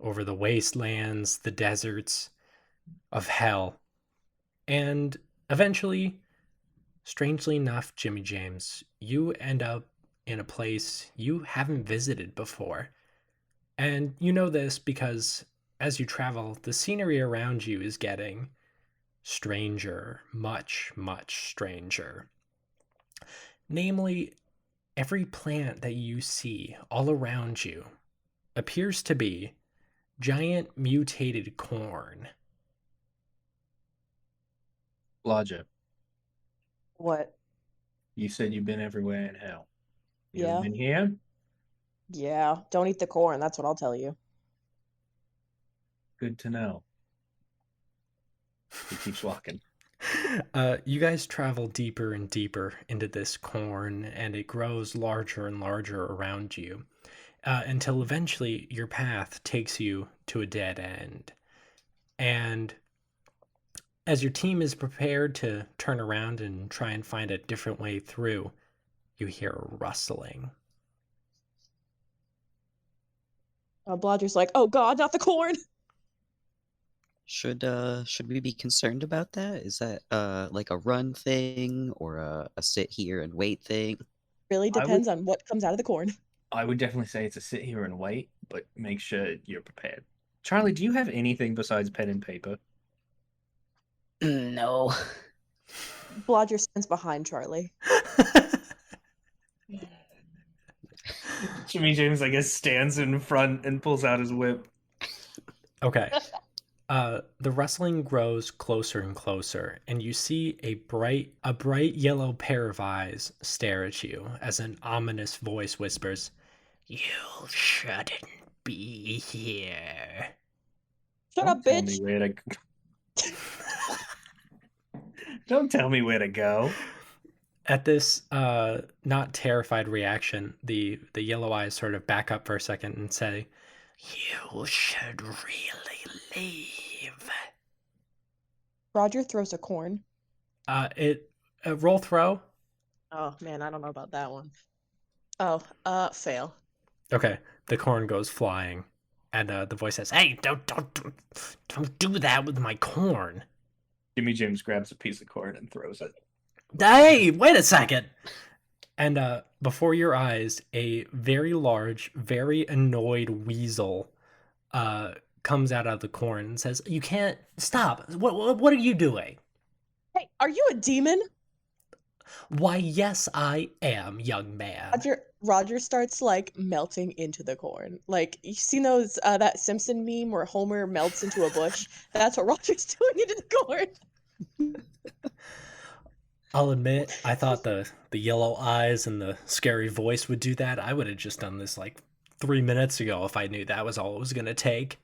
over the wastelands, the deserts of hell. And eventually, strangely enough, Jimmy James, you end up in a place you haven't visited before. And you know this because as you travel, the scenery around you is getting stranger, much, much stranger. Namely, every plant that you see all around you appears to be giant mutated corn. Lodger, What? you said you've been everywhere in hell. You Yeah. ever been here? Yeah. Don't eat the corn. That's what I'll tell you. Good to know. He keeps walking. You guys travel deeper and deeper into this corn, and it grows larger and larger around you until eventually your path takes you to a dead end. And as your team is prepared to turn around and try and find a different way through, you hear a rustling. Blodger's like, oh God, not the corn. Should we be concerned about that? Is that like a run thing or a sit here and wait thing? Really I would- depends on what comes out of the corn. I would definitely say it's a sit here and wait, but make sure you're prepared. Charlie, do you have anything besides pen and paper? No. Blodger stands behind Charlie. Jimmy James, I guess, stands in front and pulls out his whip. Okay. The rustling grows closer and closer, and you see a bright yellow pair of eyes stare at you as an ominous voice whispers, "You shouldn't be here." Shut Don't up, tell bitch. me where to... Don't tell me where to go. At this not terrified reaction, the yellow eyes sort of back up for a second and say, "You should really leave." Roger throws a corn. Roll throw. Oh man, I don't know about that one. Oh, fail. Okay, the corn goes flying, and the voice says, "Hey, don't do that with my corn." Jimmy James grabs a piece of corn and throws it. Hey, wait a second! And before your eyes, a very large, very annoyed weasel comes out of the corn and says, "You can't stop! What are you doing?" Hey, are you a demon? "Why, yes, I am, young man." Roger starts like melting into the corn. Like you seen those that Simpson meme where Homer melts into a bush? That's what Roger's doing into the corn. I'll admit, I thought the yellow eyes and the scary voice would do that. I would have just done this like 3 minutes ago if I knew that was all it was going to take.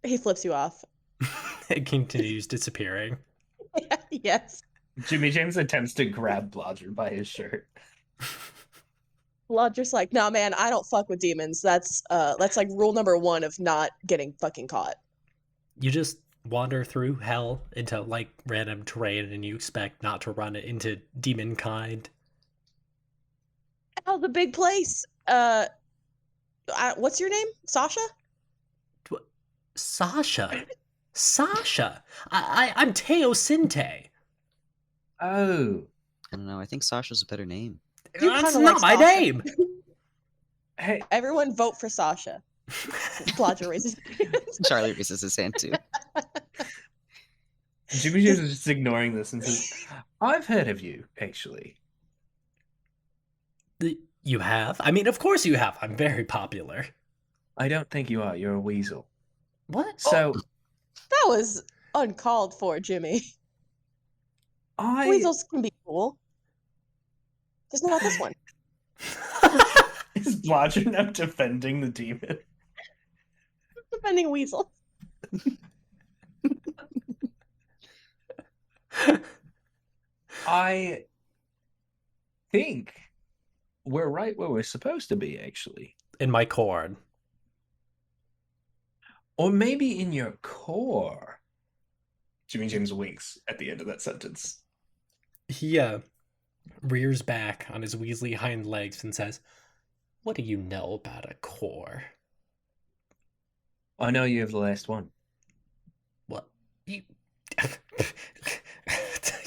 He flips you off. It continues disappearing. Yes. Jimmy James attempts to grab Blodger by his shirt. Roger's like, "No, man, I don't fuck with demons. That's like rule number 1 of not getting fucking caught." You just wander through hell into like random terrain and you expect not to run into demon kind. Oh, the big place. What's your name? Sasha? Sasha. I'm Teosinte. Oh. I don't know. I think Sasha's a better name. You That's kinda not like my Sasha. name. Hey, Everyone vote for Sasha. Blodger raises his hand. Charlie raises his hand too. Jimmy James is just ignoring this and says, I've heard of you, actually. You have? I mean, of course you have. I'm very popular. I don't think you are. You're a weasel. What? So, That was uncalled for, Jimmy. I... Weasels can be cool. Just not this one. Is Blodger now defending the demon? Defending Weasel. I think we're right where we're supposed to be, actually. In my corn. Or maybe in your core. Jimmy James winks at the end of that sentence. He rears back on his Weasley hind legs and says, "What do you know about a core?" I know you have the last one. What? You...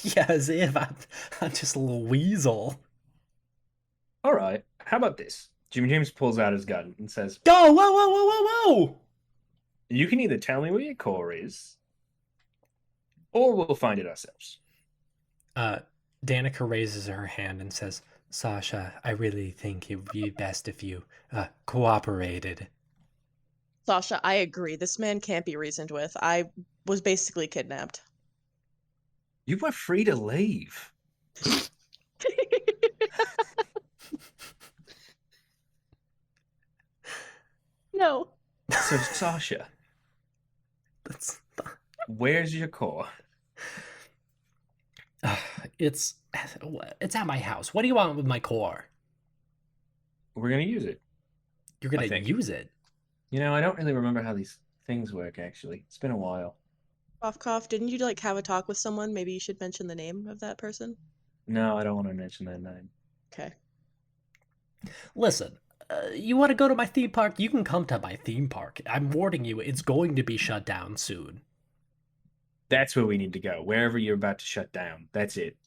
Yeah, as if I'm just a little weasel. All right, how about this? Jimmy James pulls out his gun and says, Go! Whoa, whoa, whoa, whoa, whoa! you can either tell me where your core is, or we'll find it ourselves. Danica raises her hand and says, "Sasha, I really think it would be best if you cooperated." Sasha, I agree. This man can't be reasoned with. I was basically kidnapped. You were free to leave. No. So, Sasha, That's where's your core? it's at my house. What do you want with my core? We're going to use it. You're I gonna think. use it? You know, I don't really remember how these things work, actually. It's been a while. Cough, cough. Didn't you like have a talk with someone? Maybe you should mention the name of that person. No, I don't want to mention that name. Okay. Listen, you want to go to my theme park? You can come to my theme park. I'm warning you, it's going to be shut down soon. That's where we need to go. Wherever you're about to shut down. That's it.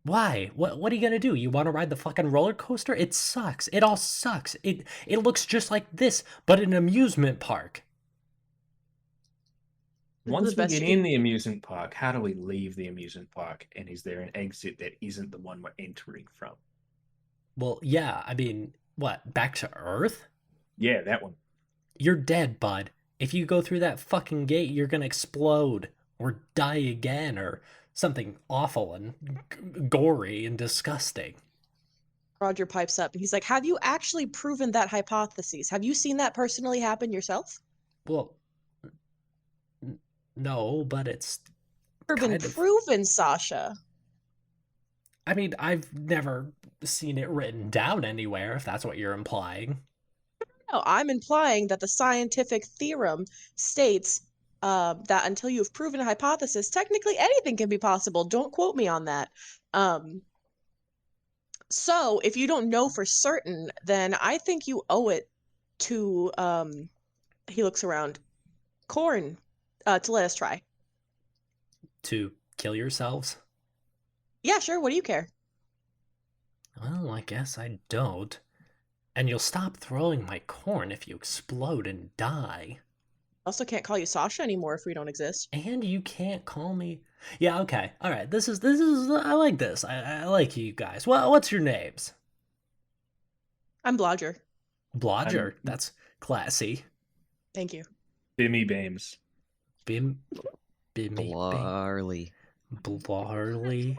Why? What are you gonna do? You want to ride the fucking roller coaster? It sucks. It all sucks. It looks just like this, but an amusement park. Once the we best get you in the amusement park, how do we leave the amusement park? And is there an exit that isn't the one we're entering from? Well, yeah, I mean, what? Back to Earth? Yeah, that one. You're dead, bud. If you go through that fucking gate, you're gonna explode or die again or something awful and gory and disgusting. Roger pipes up and he's like, have you actually proven that hypothesis? Have you seen that personally happen yourself? Well, no, but it's Never been kind of... proven, Sasha. I mean, I've never seen it written down anywhere, if that's what you're implying. No, I'm implying that the scientific theorem states that until you've proven a hypothesis, technically anything can be possible. Don't quote me on that. So if you don't know for certain, then I think you owe it to, he looks around, Corn, to let us try. To kill yourselves? Yeah, sure. What do you care? Well, I guess I don't. And you'll stop throwing my corn if you explode and die. Also can't call you Sasha anymore if we don't exist. And you can't call me... Yeah, okay. All right, this is... I like this. I like you guys. Well, what's your names? I'm Blodger. Blodger. That's classy. Thank you. Bimmy Bames. Bimmy... Blarley. Blarley.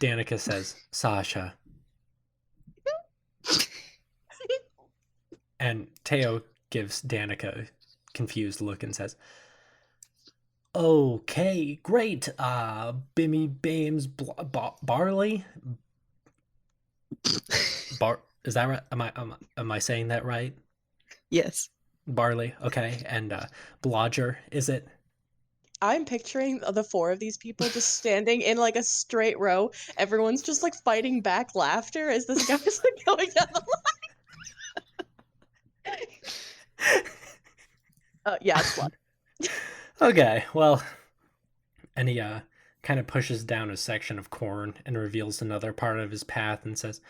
Danica says, Sasha. And Teo gives Danica a confused look and says, okay, great. Bimmy Bames Barley? Is that right? Am I saying that right? Yes. Barley, okay. And Blodger, is it? I'm picturing the four of these people just standing in like a straight row. Everyone's just like fighting back laughter as this guy's like going down the line. Yeah, it's Blood. Okay, well, and he kind of pushes down a section of corn and reveals another part of his path and says,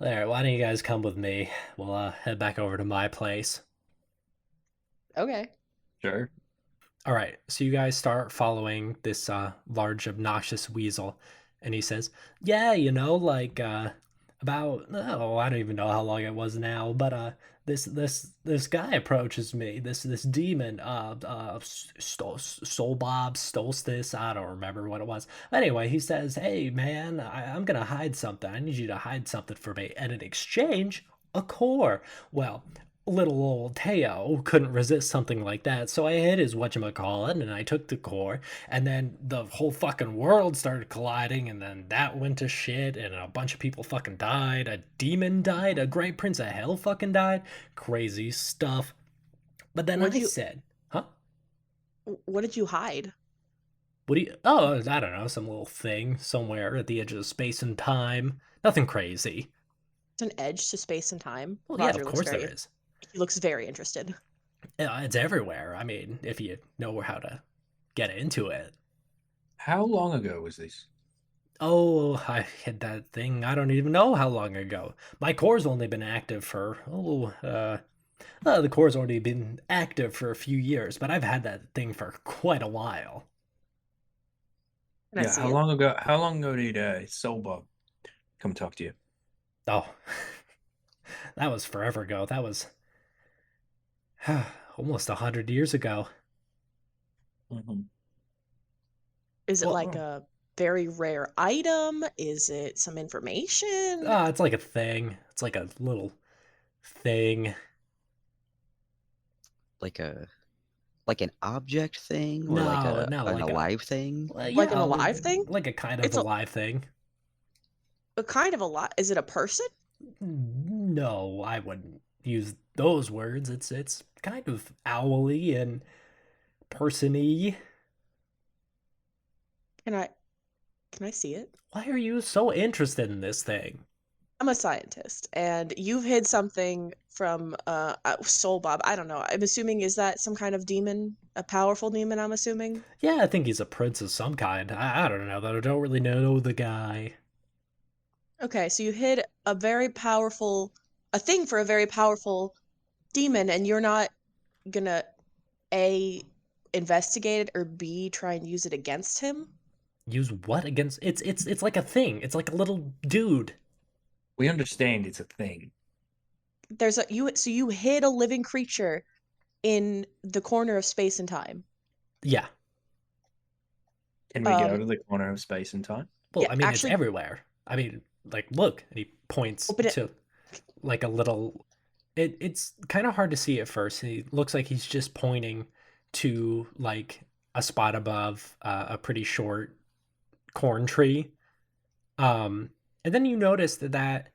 there, why don't you guys come with me? We'll head back over to my place. Okay. Sure. All right, so you guys start following this large, obnoxious weasel, and he says, yeah, you know, like, about I don't even know how long it was now, but this guy approaches me, this demon, Solstice, I don't remember what it was. Anyway, he says, "Hey man, I'm gonna hide something. I need you to hide something for me, and in exchange, a core." Well, little old Teo couldn't resist something like that, so I hid his whatchamacallit, and I took the core, and then the whole fucking world started colliding, and then that went to shit, and a bunch of people fucking died. A demon died. A great prince of hell fucking died. Crazy stuff. But then What'd I you said, huh? what did you hide? What do you. Oh, I don't know. Some little thing somewhere at the edge of space and time. Nothing crazy. It's an edge to space and time. Well, yeah, Roger of course there is. he looks very interested. It's everywhere. I mean, if you know how to get into it. How long ago was this? Oh, I had that thing. I don't even know how long ago. My core's only been active for the core's already been active for a few years, but I've had that thing for quite a while. Can I Yeah, see how it? long ago? How long ago did Soul Bob come talk to you? Oh, that was forever ago. That was almost 100 years ago. Mhm. Is it like Well, a very rare item? Is it some information? it's like a thing. It's like a little thing. Like an object thing or like No, no, an like a alive thing? well, Like yeah, an alive thing? like a kind of It's alive thing. a kind of a lot. Is it a person? No, I wouldn't use those words. It's kind of owly and person-y. Can I can I see it? Why are you so interested in this thing? I'm a scientist, and you've hid something from Soul Bob. I don't know. I'm assuming is that some kind of demon, a powerful demon? I'm assuming. Yeah, I think he's a prince of some kind. I don't know though. I don't really know the guy. Okay, so you hid a thing for a very powerful demon, and you're not gonna A, investigate it, or B, try and use it against him? Use what against? It's like a thing. It's like a little dude. We understand it's a thing. So you hid a living creature in the corner of space and time. Yeah. Can we go Um, to the corner of space and time? Well, yeah, I mean, it's actually, everywhere. I mean, like, look, and he points open it. to like a little. It's kind of hard to see at first. He looks like he's just pointing to like a spot above a pretty short corn tree. Um, and then you notice that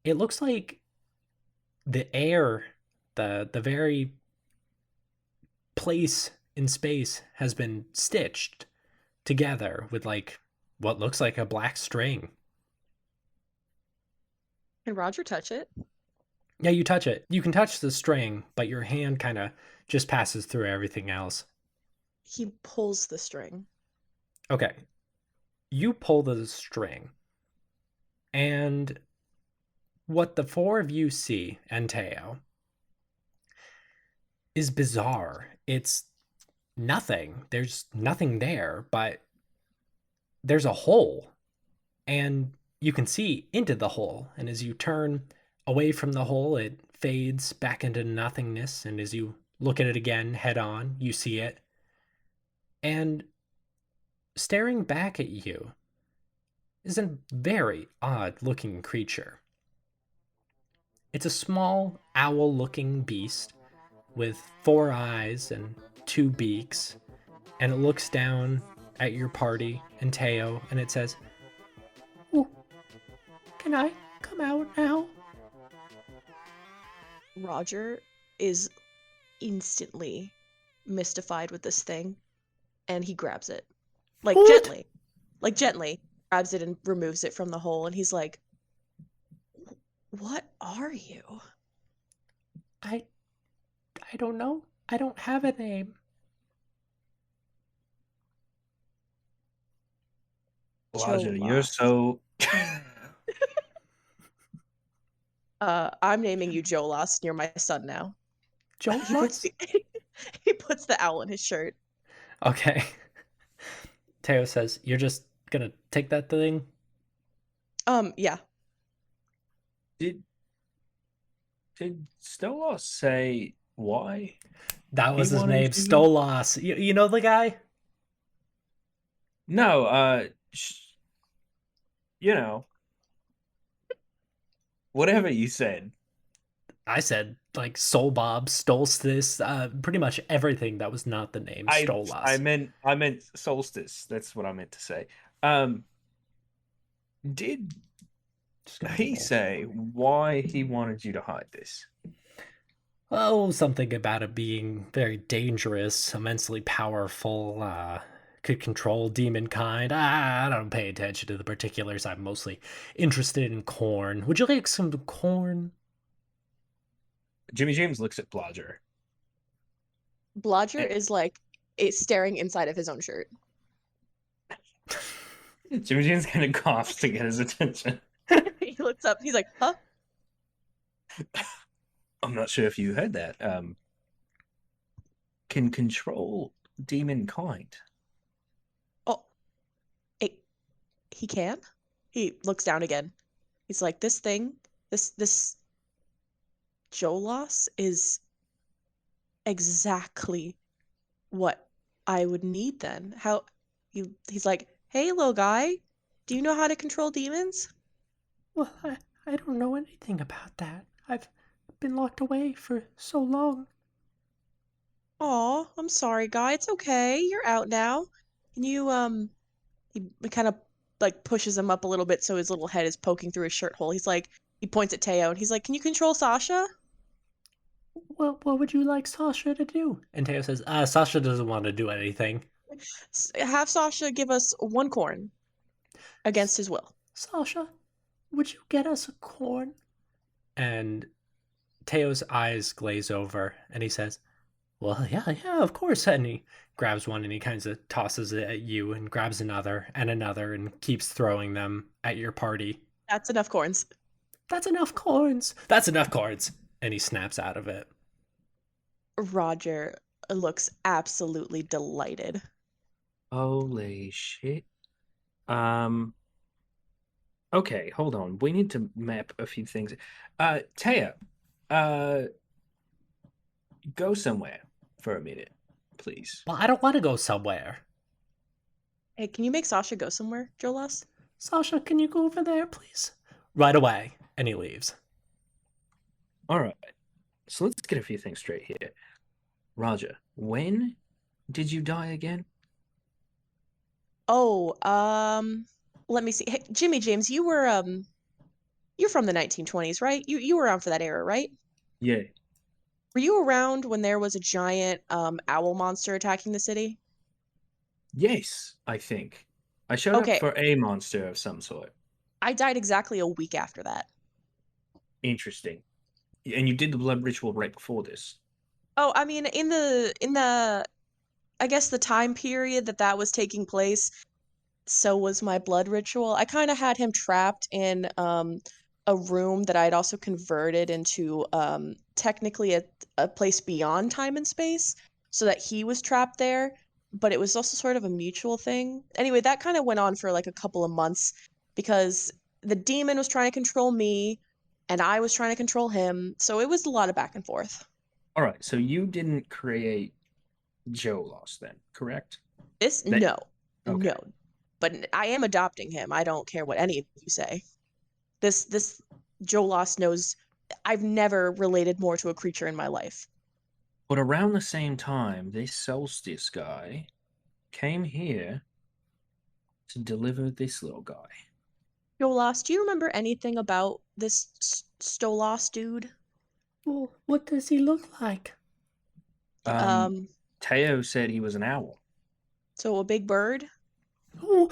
it looks like the air, the very place in space has been stitched together with like what looks like a black string. Can Roger touch it? Yeah, you touch it. You can touch the string, but your hand kind of just passes through everything else. He pulls the string. Okay. You pull the string, and what the four of you see, and Teo, is bizarre. It's nothing. There's nothing there, but there's a hole, and you can see into the hole. And as you turn away from the hole, it fades back into nothingness. And as you look at it again head on, you see it. And staring back at you is a very odd looking creature. It's a small owl looking beast with four eyes and two beaks, and it looks down at your party and Teo, and it says, "Oh, can I come out now?" Roger is instantly mystified with this thing, and he grabs it. Like What? gently grabs it and removes it from the hole, and he's like, "What are you?" I I don't know. I don't have a name. Elijah, you're Jola. so. I'm naming you Jolas, and you're my son now. Joe He puts Lutz? the he puts the owl in his shirt. Okay. Teo says, "You're just gonna take that thing?" Yeah. Did Stolos say why That he was his wanted name, you? Stolas. You know the guy? No, you know, whatever you said. I said like Soul Bob, Stolstis, pretty much everything that was not the name Stolas. I meant solstice. That's what I meant to say. Um, did Just gonna he roll. say why he wanted you to hide this? Oh, something about it being very dangerous, immensely powerful, could control demon kind. I don't pay attention to the particulars. I'm mostly interested in corn. Would you like some corn? Jimmy James looks at Blodger. Blodger And is like staring inside of his own shirt. Jimmy James kind of coughs to get his attention. He looks up. He's like, "Huh? I'm not sure if you heard that. Can control demon kind. Oh, it, he can." He looks down again. He's like, "This thing, this Jolas is exactly what I would need then." How he's like, "Hey, little guy, do you know how to control demons?" Well, I don't know anything about that. I've been locked away for so long. "Aw, I'm sorry, guy. It's okay. You're out now. Can you he kind of like pushes him up a little bit so his little head is poking through his shirt hole. He's like he points at Teo and he's like, "Can you control Sasha?" Well, what would you like Sasha to do? And Teo says, Sasha doesn't want to do anything. Have Sasha give us one corn against his will. Sasha, would you get us a corn? And Teo's eyes glaze over and he says, well, yeah, of course. And he grabs one and he kind of tosses it at you and grabs another and keeps throwing them at your party. That's enough corns. That's enough corns. That's enough corns. And he snaps out of it. Roger looks absolutely delighted. Holy shit. Okay, hold on. We need to map a few things. Taya, uh, go somewhere for a minute, please. Well, I don't want to go somewhere. Hey, can you make Sasha go somewhere, Jolas? Sasha, can you go over there, please? Right away. And he leaves. All right. So let's get a few things straight here. Roger, when did you die again? Oh, let me see. Hey, Jimmy James, you're from the 1920s, right? You were around for that era, right? Yeah. Were you around when there was a giant owl monster attacking the city? Yes, I think. I showed up Okay, for a monster of some sort. I died exactly a week after that. Interesting. And you did the blood ritual right before this. Oh, I mean, in the I guess the time period that was taking place, so was my blood ritual. I kind of had him trapped in a room that I'd also converted into technically a place beyond time and space, so that he was trapped there, but it was also sort of a mutual thing. Anyway, that kind of went on for like a couple of months because the demon was trying to control me and I was trying to control him, so it was a lot of back and forth. All right, so you didn't create Joe Lost then, correct? This That no. okay. No. But I am adopting him. I don't care what any of you say. This Jolas knows I've never related more to a creature in my life. But around the same time, this solstice guy came here to deliver this little guy. Jolas, do you remember anything about this Stolas dude? Well, what does he look like? Um, Um, Teo said he was an owl. so a big bird? Oh,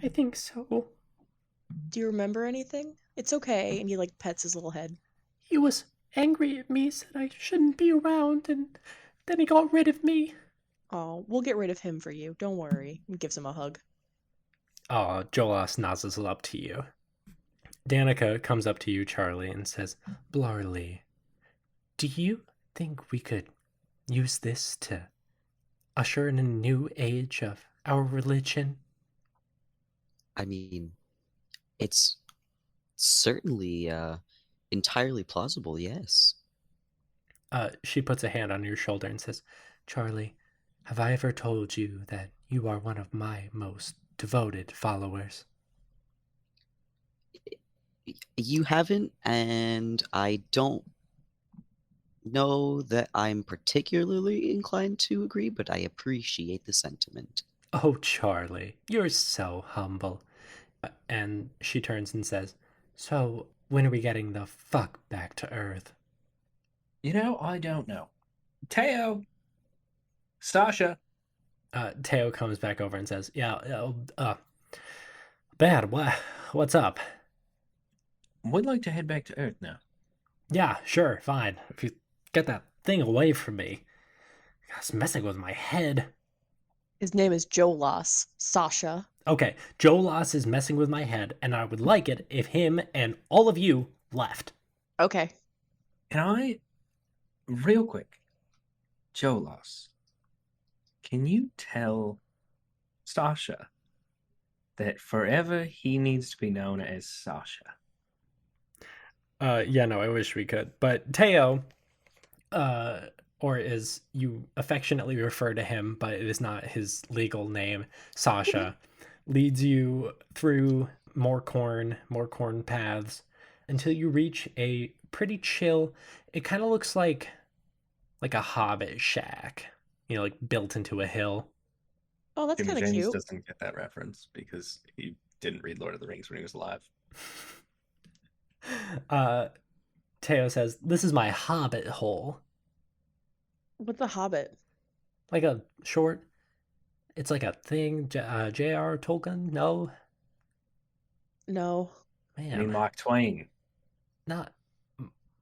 I think so. Do you remember anything? It's okay. And he like pets his little head. He was angry at me, said I shouldn't be around, and then he got rid of me. Oh, we'll get rid of him for you. Don't worry. And gives him a hug. Jolas nozzles up to you. Danica comes up to you, Charlie, and says, Blarley, do you think we could use this to usher in a new age of our religion? I mean, it's certainly entirely plausible, yes. She puts a hand on your shoulder and says, Charlie, have I ever told you that you are one of my most devoted followers? You haven't, and I don't know that I'm particularly inclined to agree, but I appreciate the sentiment. Oh, Charlie, you're so humble. And she turns and says, So, when are we getting the fuck back to Earth? I don't know. Teo, Sasha, Teo comes back over and says, Bad, what's up? would like to head back to Earth now. Yeah, sure, fine. If you get that thing away from me. It's messing with my head. His name is Jolas, Sasha. Okay, Joe Loss is messing with my head, and I would like it if him and all of you left. Okay. Can I, real quick, Jolas, can you tell Sasha that forever he needs to be known as Sasha? Yeah, no, I wish we could. But Teo, or as you affectionately refer to him, but it is not his legal name, Sasha, leads you through more corn paths until you reach a pretty chill. It kind of looks like a hobbit shack, like built into a hill. Oh, that's Jimmy kind of James cute. doesn't get that reference because he didn't read Lord of the Rings when he was alive. Teo says, "This is my hobbit hole." What's a hobbit? Like a short. It's like a thing. J.R. Tolkien? No, No. I mean, man, Mark Twain. not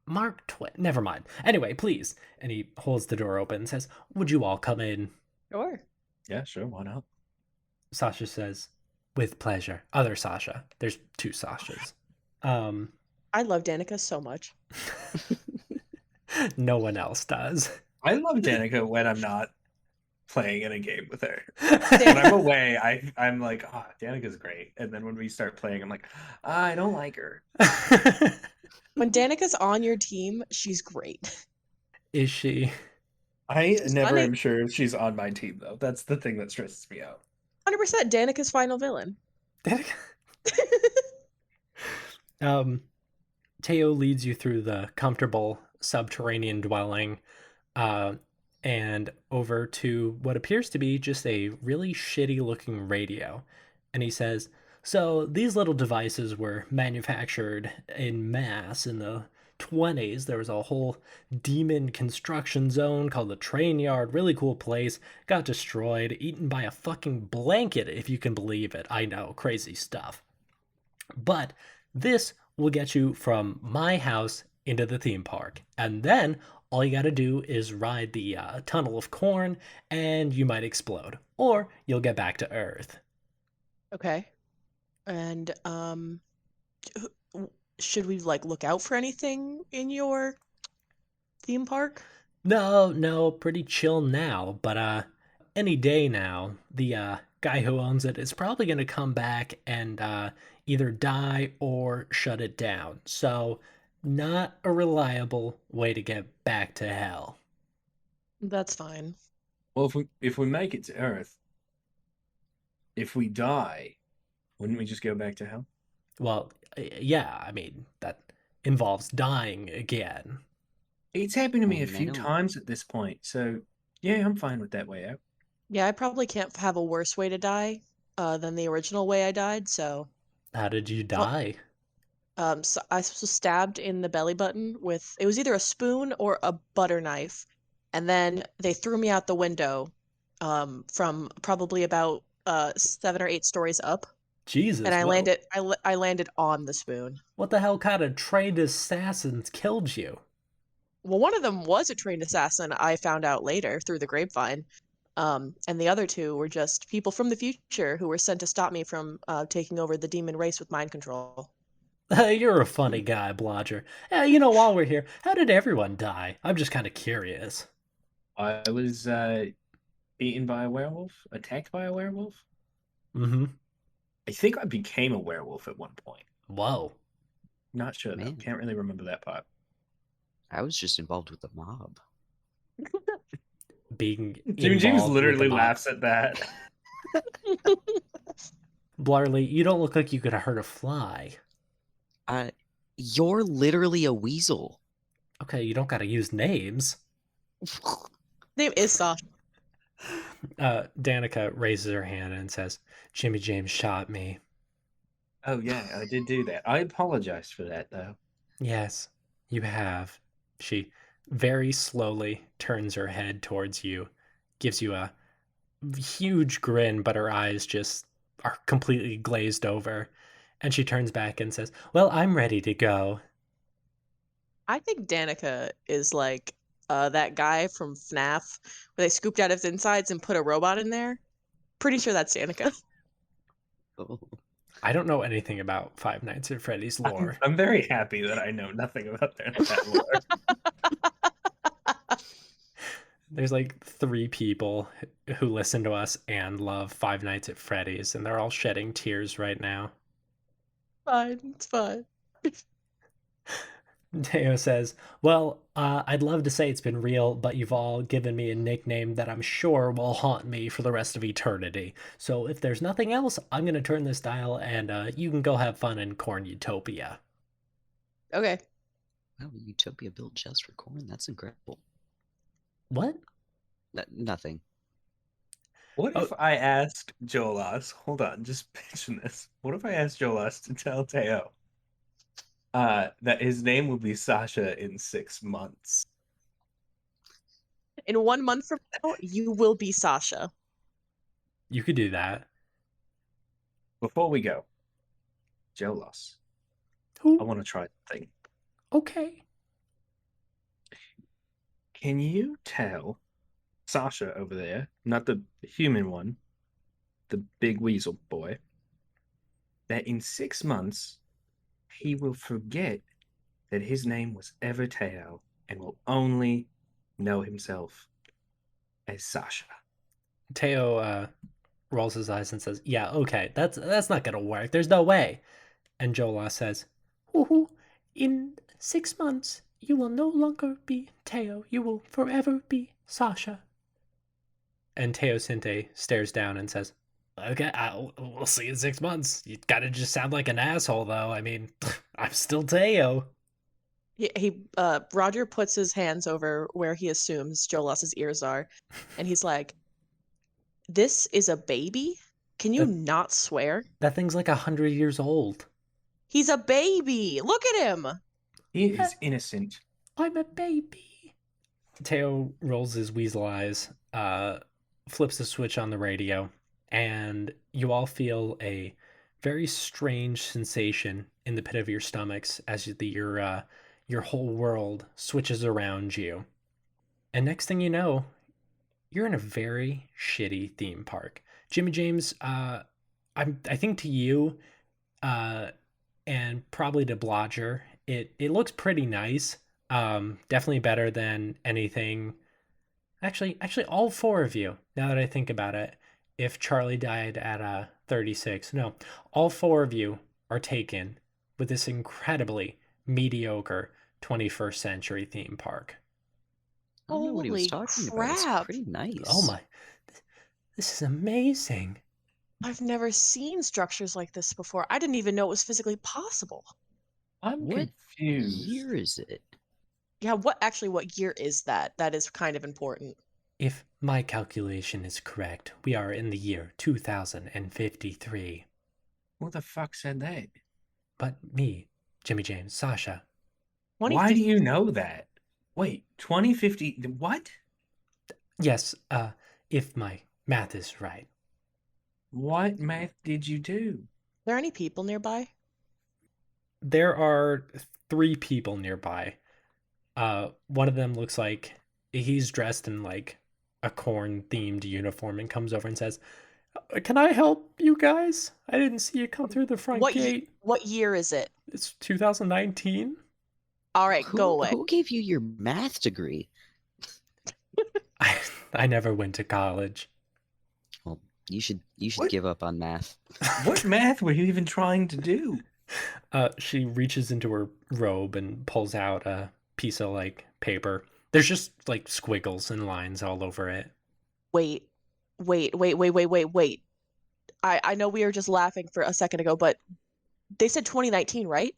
Mark Twain. Never mind. Anyway, please. And he holds the door open and says, "Would you all come in?" Sure. Yeah, sure, why not? Sasha says, "With pleasure." Other Sasha. There's two Sashas. Um, I love Danica so much. no one else does. I love Danica when I'm not playing in a game with her. When I'm away, I'm like, Danica's great. And then when we start playing, I'm like, I don't like her. When Danica's on your team, she's great. Is she? I She's never funny. am sure if she's on my team, though. That's the thing that stresses me out. 100% Danica's final villain. Teo leads you through the comfortable subterranean dwelling and over to what appears to be just a really shitty looking radio. And he says, So these little devices were manufactured in mass in the 20s. There was a whole demon construction zone called the train yard. Really cool place. Got destroyed, eaten by a fucking blanket, if you can believe it. I know, crazy stuff. But this will get you from my house into the theme park. And then all you got to do is ride the tunnel of corn and you might explode. Or you'll get back to Earth. Okay. And should we look out for anything in your theme park? No, pretty chill now. But any day now, the guy who owns it is probably going to come back and either die or shut it down. So not a reliable way to get back to hell. That's fine. Well, if we make it to Earth, if we die, wouldn't we just go back to hell? Well, yeah, I mean, that involves dying again. It's happened to me a And I few don't- times at this point, so yeah, I'm fine with that way out. Yeah, I probably can't have a worse way to die than the original way I died, so How did you Well- die? so I was stabbed in the belly button with it was either a spoon or a butter knife, and then they threw me out the window from probably about 7 or 8 stories up, Jesus. and I landed on the spoon. What the hell kind of trained assassins killed you? Well, one of them was a trained assassin, I found out later through the grapevine. And the other two were just people from the future who were sent to stop me from taking over the demon race with mind control. You're a funny guy, Blodger. While we're here, how did everyone die? I'm just kind of curious. I was eaten by a werewolf, attacked by a werewolf. Mm-hmm. I think I became a werewolf at one point. Whoa. Not sure though. Man. Can't really remember that part. I was just involved with the mob. Being James involved with literally the mob. laughs at that. Blarley, you don't look like you could hurt a fly. You're literally a weasel. Okay, you don't gotta use names. Name is Sasha. Danica raises her hand and says, Jimmy James shot me. Oh yeah, I did do that. I apologize for that though. Yes, you have. She very slowly turns her head towards you, gives you a huge grin, but her eyes just are completely glazed over. And she turns back and says, well, I'm ready to go. I think Danica is like that guy from FNAF where they scooped out his insides and put a robot in there. Pretty sure that's Danica. Oh. I don't know anything about Five Nights at Freddy's lore. I'm very happy that I know nothing about that lore. There's like 3 people who listen to us and love Five Nights at Freddy's, and they're all shedding tears right now. Fine, it's fine. Teo says, well, I'd love to say it's been real, but you've all given me a nickname that I'm sure will haunt me for the rest of eternity. So if there's nothing else, I'm going to turn this dial and you can go have fun in Corn Utopia. Okay. Wow, Utopia built just for corn. That's incredible. What? Nothing. What if I asked Jolas, hold on, just mention this. What if I asked Jolas to tell Teo that his name will be Sasha in 6 months? In 1 month from now, you will be Sasha. You could do that. Before we go, Jolas, Who? I want to try something. Okay. Can you tell Sasha over there, not the human one, the big weasel boy, that in 6 months he will forget that his name was ever Teo and will only know himself as Sasha? Teo rolls his eyes and says, yeah, okay, that's not gonna work. There's no way. And Jola says, woohoo, in 6 months, you will no longer be Teo. You will forever be Sasha. And Teo Sinte stares down and says, okay, we'll see in 6 months. You gotta just sound like an asshole, though. I mean, I'm still Teo. Roger puts his hands over where he assumes Jolas's ears are, and he's like, this is a baby? Can you not swear? That thing's like 100 years old. He's a baby! Look at him! He is innocent. I'm a baby. Teo rolls his weasel eyes, flips the switch on the radio, and you all feel a very strange sensation in the pit of your stomachs as your whole world switches around you. And next thing you know, you're in a very shitty theme park. Jimmy James, I think to you, and probably to Blodger, it looks pretty nice. Definitely better than anything. Actually, all 4 of you, now that I think about it, if Charlie died at 36, no, all 4 of you are taken with this incredibly mediocre 21st century theme park. I don't know what he was talking about. It's pretty nice. Oh my, this is amazing. I've never seen structures like this before. I didn't even know it was physically possible. I'm What confused. year is it? Yeah, what year is that? That is kind of important. If my calculation is correct, we are in the year 2053. Who the fuck said that? But me, Jimmy James, Sasha. Why do you know that? Wait, 2050, what? Yes, if my math is right. What math did you do? Are there any people nearby? There are 3 people nearby. One of them looks like he's dressed in like a corn-themed uniform and comes over and says, can I help you guys? I didn't see you come through the front gate. What year is it? It's 2019. All right, go away. Who gave you your math degree? I never went to college. Well, you should What? give up on math. What math were you even trying to do? She reaches into her robe and pulls out a piece of like paper. There's just like squiggles and lines all over it. Wait, wait. I know we were just laughing for a second ago, but they said 2019, right?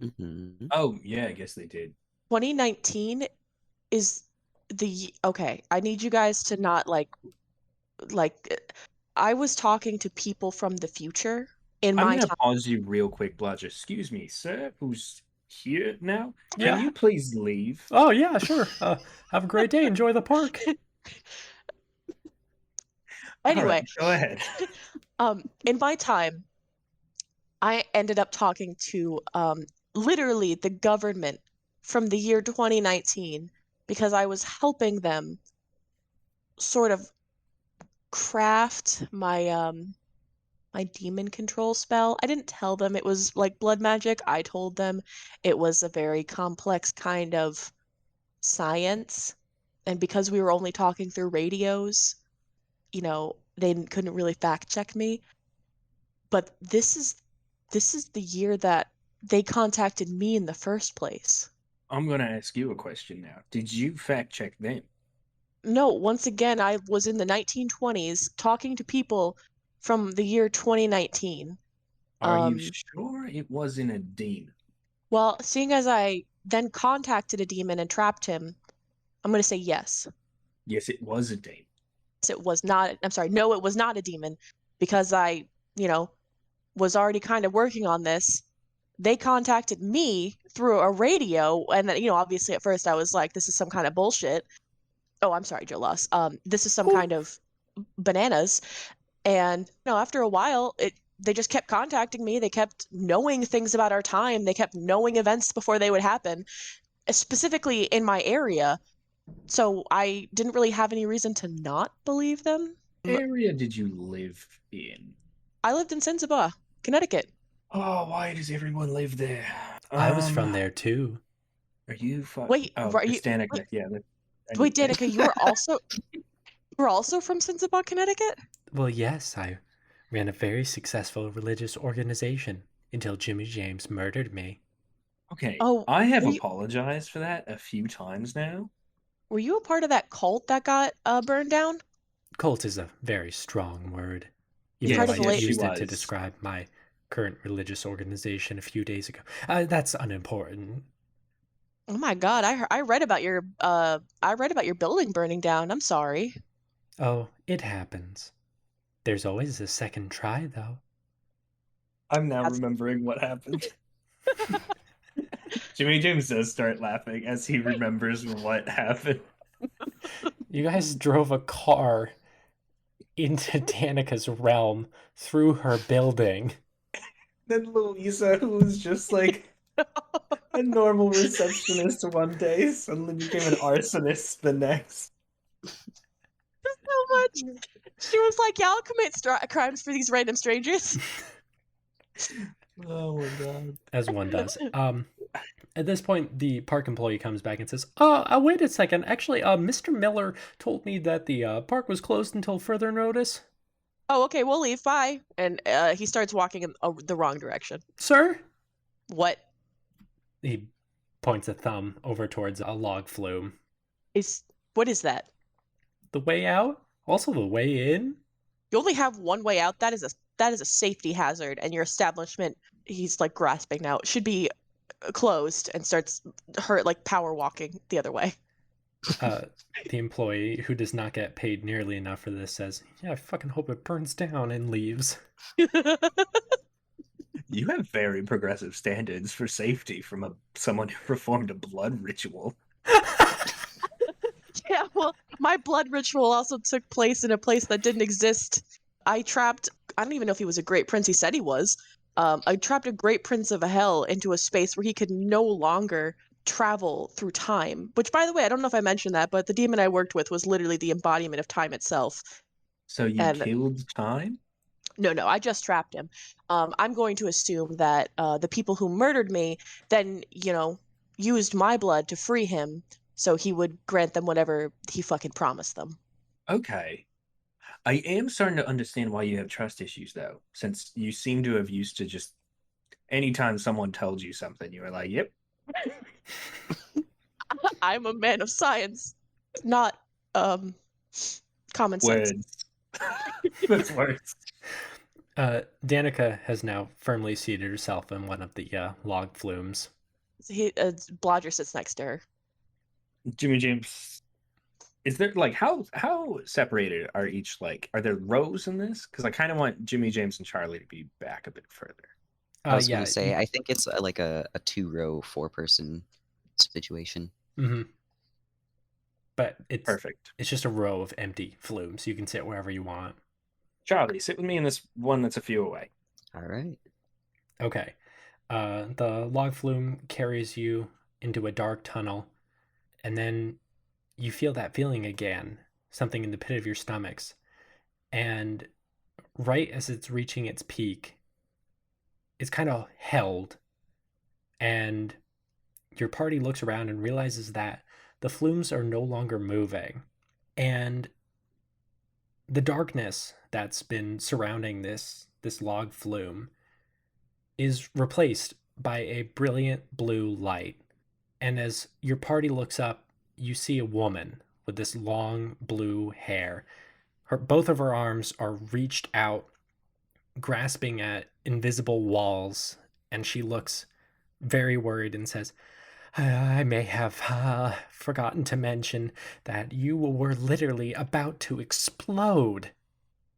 Mm-hmm. Oh, yeah, I guess they did. 2019 is okay. I need you guys to not I was talking to people from the future in I'm my gonna time. pause you real quick, Bludge. Excuse me, sir, who's here now? Can Yeah. you please leave? Oh yeah, sure. Have a great day. Enjoy the park. All Anyway, right, go ahead. in my time, I ended up talking to literally the government from the year 2019 because I was helping them sort of craft my demon control spell. I didn't tell them it was like blood magic. I told them it was a very complex kind of science. And because we were only talking through radios, they couldn't really fact check me. But this is the year that they contacted me in the first place. I'm gonna ask you a question now. Did you fact check them? No, once again, I was in the 1920s talking to people from the year 2019. Are you Um, sure it wasn't a demon? well, seeing as I then contacted a demon and trapped him, I'm going to say yes. Yes, it was a demon. It was not, I'm sorry, no, it was not a demon because I, you know, was already kind of working on this. They contacted me through a radio, and then, obviously at first I was like, this is some kind of bullshit. Oh, I'm sorry, Joe Loss. This is some Oh, kind of bananas. And after a while, they just kept contacting me. They kept knowing things about our time. They kept knowing events before they would happen, specifically in my area. So I didn't really have any reason to not believe them. Area did you live in? I lived in Sinsaba, Connecticut. Oh, why does everyone live there? I was from there too. Are you Wait, Oh, are it's you? Danica. Yeah, I knew Wait, that. Danica, you were also from Sinsaba, Connecticut? Well, yes, I ran a very successful religious organization until Jimmy James murdered me. Okay, Oh, I have were you apologized for that a few times now. were you a part of that cult that got burned down? Cult is a very strong word, even Part though of Yes, I the yes, late. she used it to was. describe my current religious organization a few days ago. That's unimportant. Oh my God, I read about your building burning down. I'm sorry. Oh, it happens. There's always a second try, though. I'm now That's remembering what happened. Jimmy James does start laughing as he remembers what happened. You guys drove a car into Danica's realm through her building. Then Louisa, who was just like a normal receptionist one day, suddenly became an arsonist the next. so much. She was like, "Yeah, I'll commit crimes for these random strangers." Oh my god. As one does. At this point, the park employee comes back and says, wait a second. Actually, Mr. Miller told me that the park was closed until further notice. Oh, okay, we'll leave. Bye. And he starts walking in the wrong direction. Sir? What He points a thumb over towards a log flume. what is that? The way out? Also the way in? You only have one way out. That is a safety hazard, and your establishment, he's like grasping now, should be closed, and starts power walking the other way. The employee, who does not get paid nearly enough for this, says, yeah, I fucking hope it burns down, and leaves. You have very progressive standards for safety from someone who performed a blood ritual. Yeah, well, my blood ritual also took place in a place that didn't exist. I don't even know if he was a great prince. He said he was. I trapped a great prince of hell into a space where he could no longer travel through time. Which, by the way, I don't know if I mentioned that, but the demon I worked with was literally the embodiment of time itself. So you And killed time? no, I just trapped him. I'm going to assume that the people who murdered me then, used my blood to free him, so he would grant them whatever he fucking promised them. Okay. I am starting to understand why you have trust issues, though, since you seem to have used to just anytime someone told you something, you were like, "Yep." I'm a man of science, not common sense. Words. That's worse. Danica has now firmly seated herself in one of the log flumes. So Blodger sits next to her. Jimmy James, is there like how separated are each, like, are there rows in this? Because I kind of want Jimmy James and Charlie to be back a bit further. I was Yeah. going to say, I think it's like a 2-row, 4-person situation. Mm-hmm. But it's Perfect. It's just a row of empty flumes. You can sit wherever you want. Charlie, sit with me in this one that's a few away. All right. Okay. The log flume carries you into a dark tunnel, and then you feel that feeling again, something in the pit of your stomachs. And right as it's reaching its peak, it's kind of held, and your party looks around and realizes that the flumes are no longer moving. And the darkness that's been surrounding this log flume is replaced by a brilliant blue light. And as your party looks up, you see a woman with this long blue hair. Both of her arms are reached out, grasping at invisible walls, and she looks very worried and says, I may have forgotten to mention that you were literally about to explode.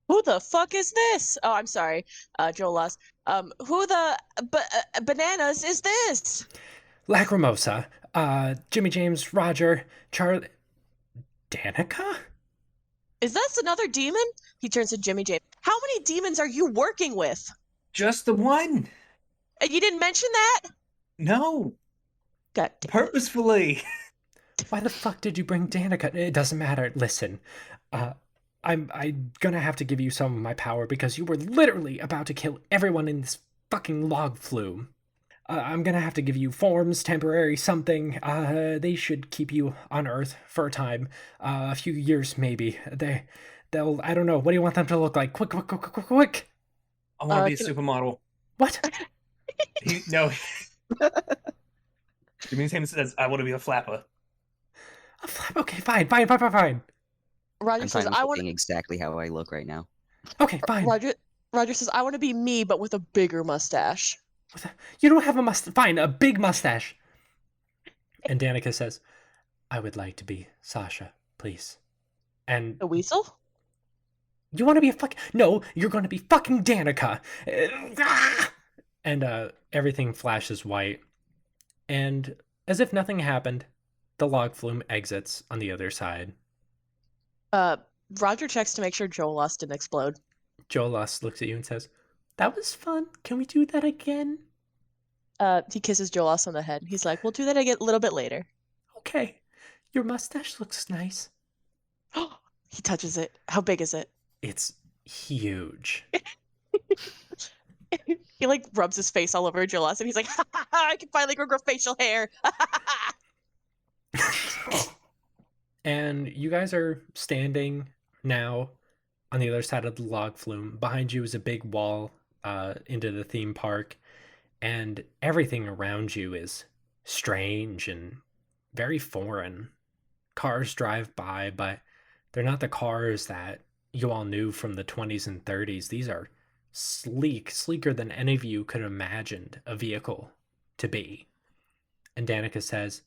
Who the fuck is this? Oh, I'm sorry, Jolas. Who the bananas is this? Lacrimosa, Jimmy James, Roger, Charlie... Danica? Is that another demon? He turns to Jimmy James. How many demons are you working with? Just the one. And you didn't mention that? No. God damn it. Purposefully. Why the fuck did you bring Danica? It doesn't matter. Listen, I'm gonna have to give you some of my power because you were literally about to kill everyone in this fucking log flume. I'm gonna have to give you forms, temporary something. They should keep you on Earth for a time, a few years maybe. They'll. I don't know. What do you want them to look like? Quick! I want to be a supermodel. What? No. Jimmy James says, I want to be a flapper. A flap? Okay, fine. Roger I'm says, fine I with want. being exactly how I look right now. Okay, fine. Roger says, I want to be me, but with a bigger mustache. You don't have a mustache. Fine, a big mustache. And Danica says, I would like to be Sasha, please. And A weasel? you want to be a fucking... No, you're going to be fucking Danica. And everything flashes white. And as if nothing happened, the log flume exits on the other side. Roger checks to make sure Jolas didn't explode. Jolas looks at you and says, that was fun. Can we do that again? He kisses Jolas on the head. He's like, we'll do that again a little bit later. Okay. Your mustache looks nice. He touches it. How big is it? It's huge. He like rubs his face all over Jolas and he's like, ha, ha, ha, I can finally grow facial hair. And you guys are standing now on the other side of the log flume. Behind you is a big wall into the theme park, and everything around you is strange and very foreign. Cars drive by, but they're not the cars that you all knew from the 20s and 30s. These are sleeker than any of you could have imagined a vehicle to be. And Danica says,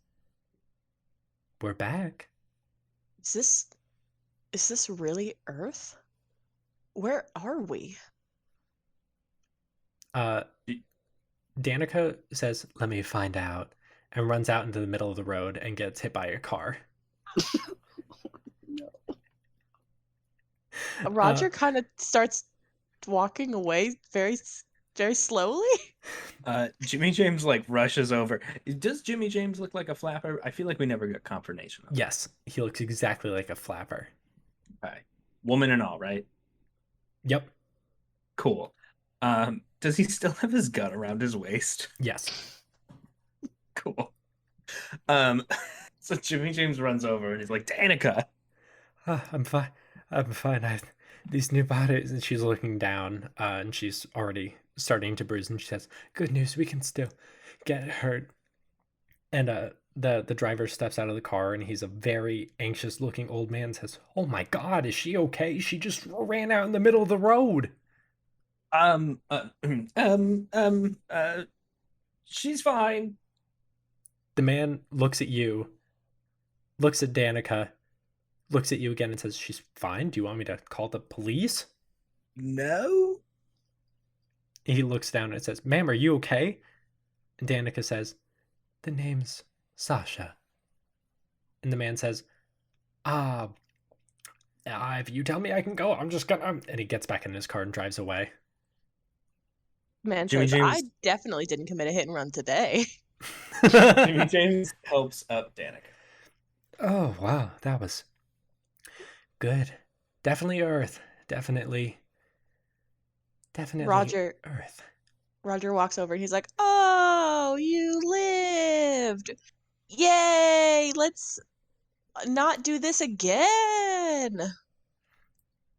we're back. Is this really Earth? Where are we? Danica says, let me find out, and runs out into the middle of the road and gets hit by a car. No. Roger kind of starts walking away very, very slowly. Jimmy James like rushes over. Does Jimmy James look like a flapper? I feel like we never got confirmation of Yes, he looks exactly like a flapper. Okay. Woman and all, right? Yep. Cool. Does he still have his gun around his waist? Yes. Cool. So Jimmy James runs over and he's like, Danica. I'm fine. These new bodies. And she's looking down, and she's already starting to bruise, and she says, "Good news, we can still get hurt." And the driver steps out of the car, and he's a very anxious looking old man, and says, "Oh my God, is she okay? She just ran out in the middle of the road." She's fine. The man looks at you, looks at Danica, looks at you again, and says, "She's fine. Do you want me to call the police?" No. He looks down and says, "Ma'am, are you okay?" And Danica says, "The name's Sasha." And the man says, if you tell me I can go, I'm just gonna..." And he gets back in his car and drives away. Man Jimmy says, James- I definitely didn't commit a hit and run today. Jimmy James helps up Danica. Oh, wow. That was good. Definitely Earth. Definitely Roger Earth. walks over and he's like, "Oh, you lived! Yay! Let's not do this again."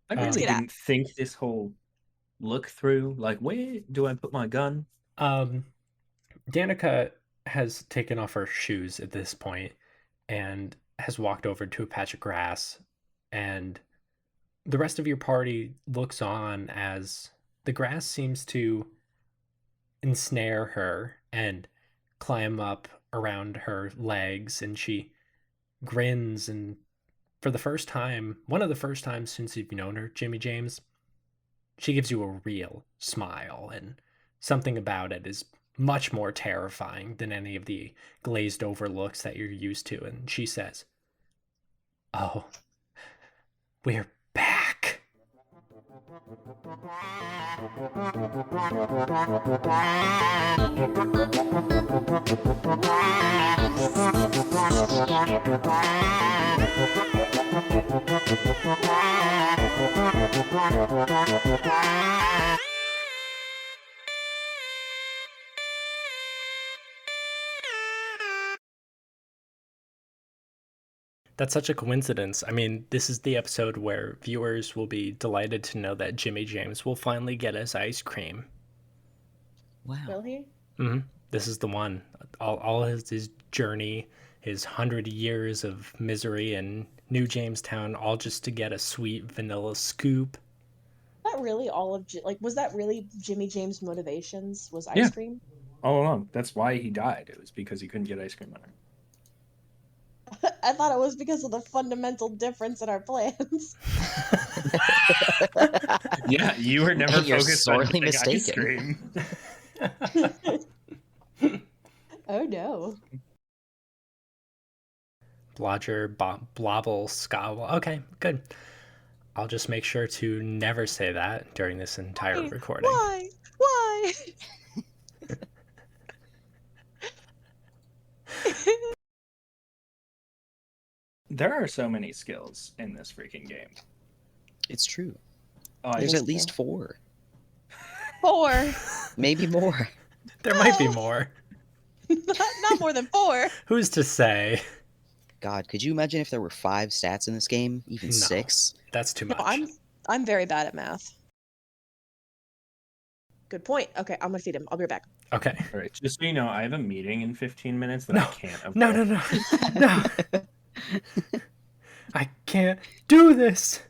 I Let's really get out. didn't think this whole look through, like, where do I put my gun? Danica has taken off her shoes at this point and has walked over to a patch of grass, and the rest of your party looks on as the grass seems to ensnare her and climb up around her legs, and she grins, and for the first time, one of the first times since you've known her, Jimmy James, she gives you a real smile, and something about it is much more terrifying than any of the glazed over looks that you're used to. And she says, "Oh, we're back." That's such a coincidence. I mean, this is the episode where viewers will be delighted to know that Jimmy James will finally get his ice cream. Wow. Will he? This is the one. All his journey, his 100 years of misery in New Jamestown, all just to get a sweet vanilla scoop. That really all of was that really Jimmy James' motivations? Was ice Yeah. cream? All along. That's why he died. It was because he couldn't get ice cream on her. I thought it was because of the fundamental difference in our plans. Yeah, you were never You're focused on sorely getting ice mistaken. cream. Oh no. Blodger, blobble, scobble. Okay, good. I'll just make sure to never say that during this entire recording. Why? There are so many skills in this freaking game. It's true. Oh, There's think at least 4. 4. Maybe more. There might be more. Not more than 4. Who's to say? God, could you imagine if there were 5 stats in this game? Even No. 6? That's too much. No, I'm very bad at math. Good point. Okay, I'm gonna feed him. I'll be right back. Okay. all right. Just so you know, I have a meeting in 15 minutes that I can't avoid. No. I can't do this.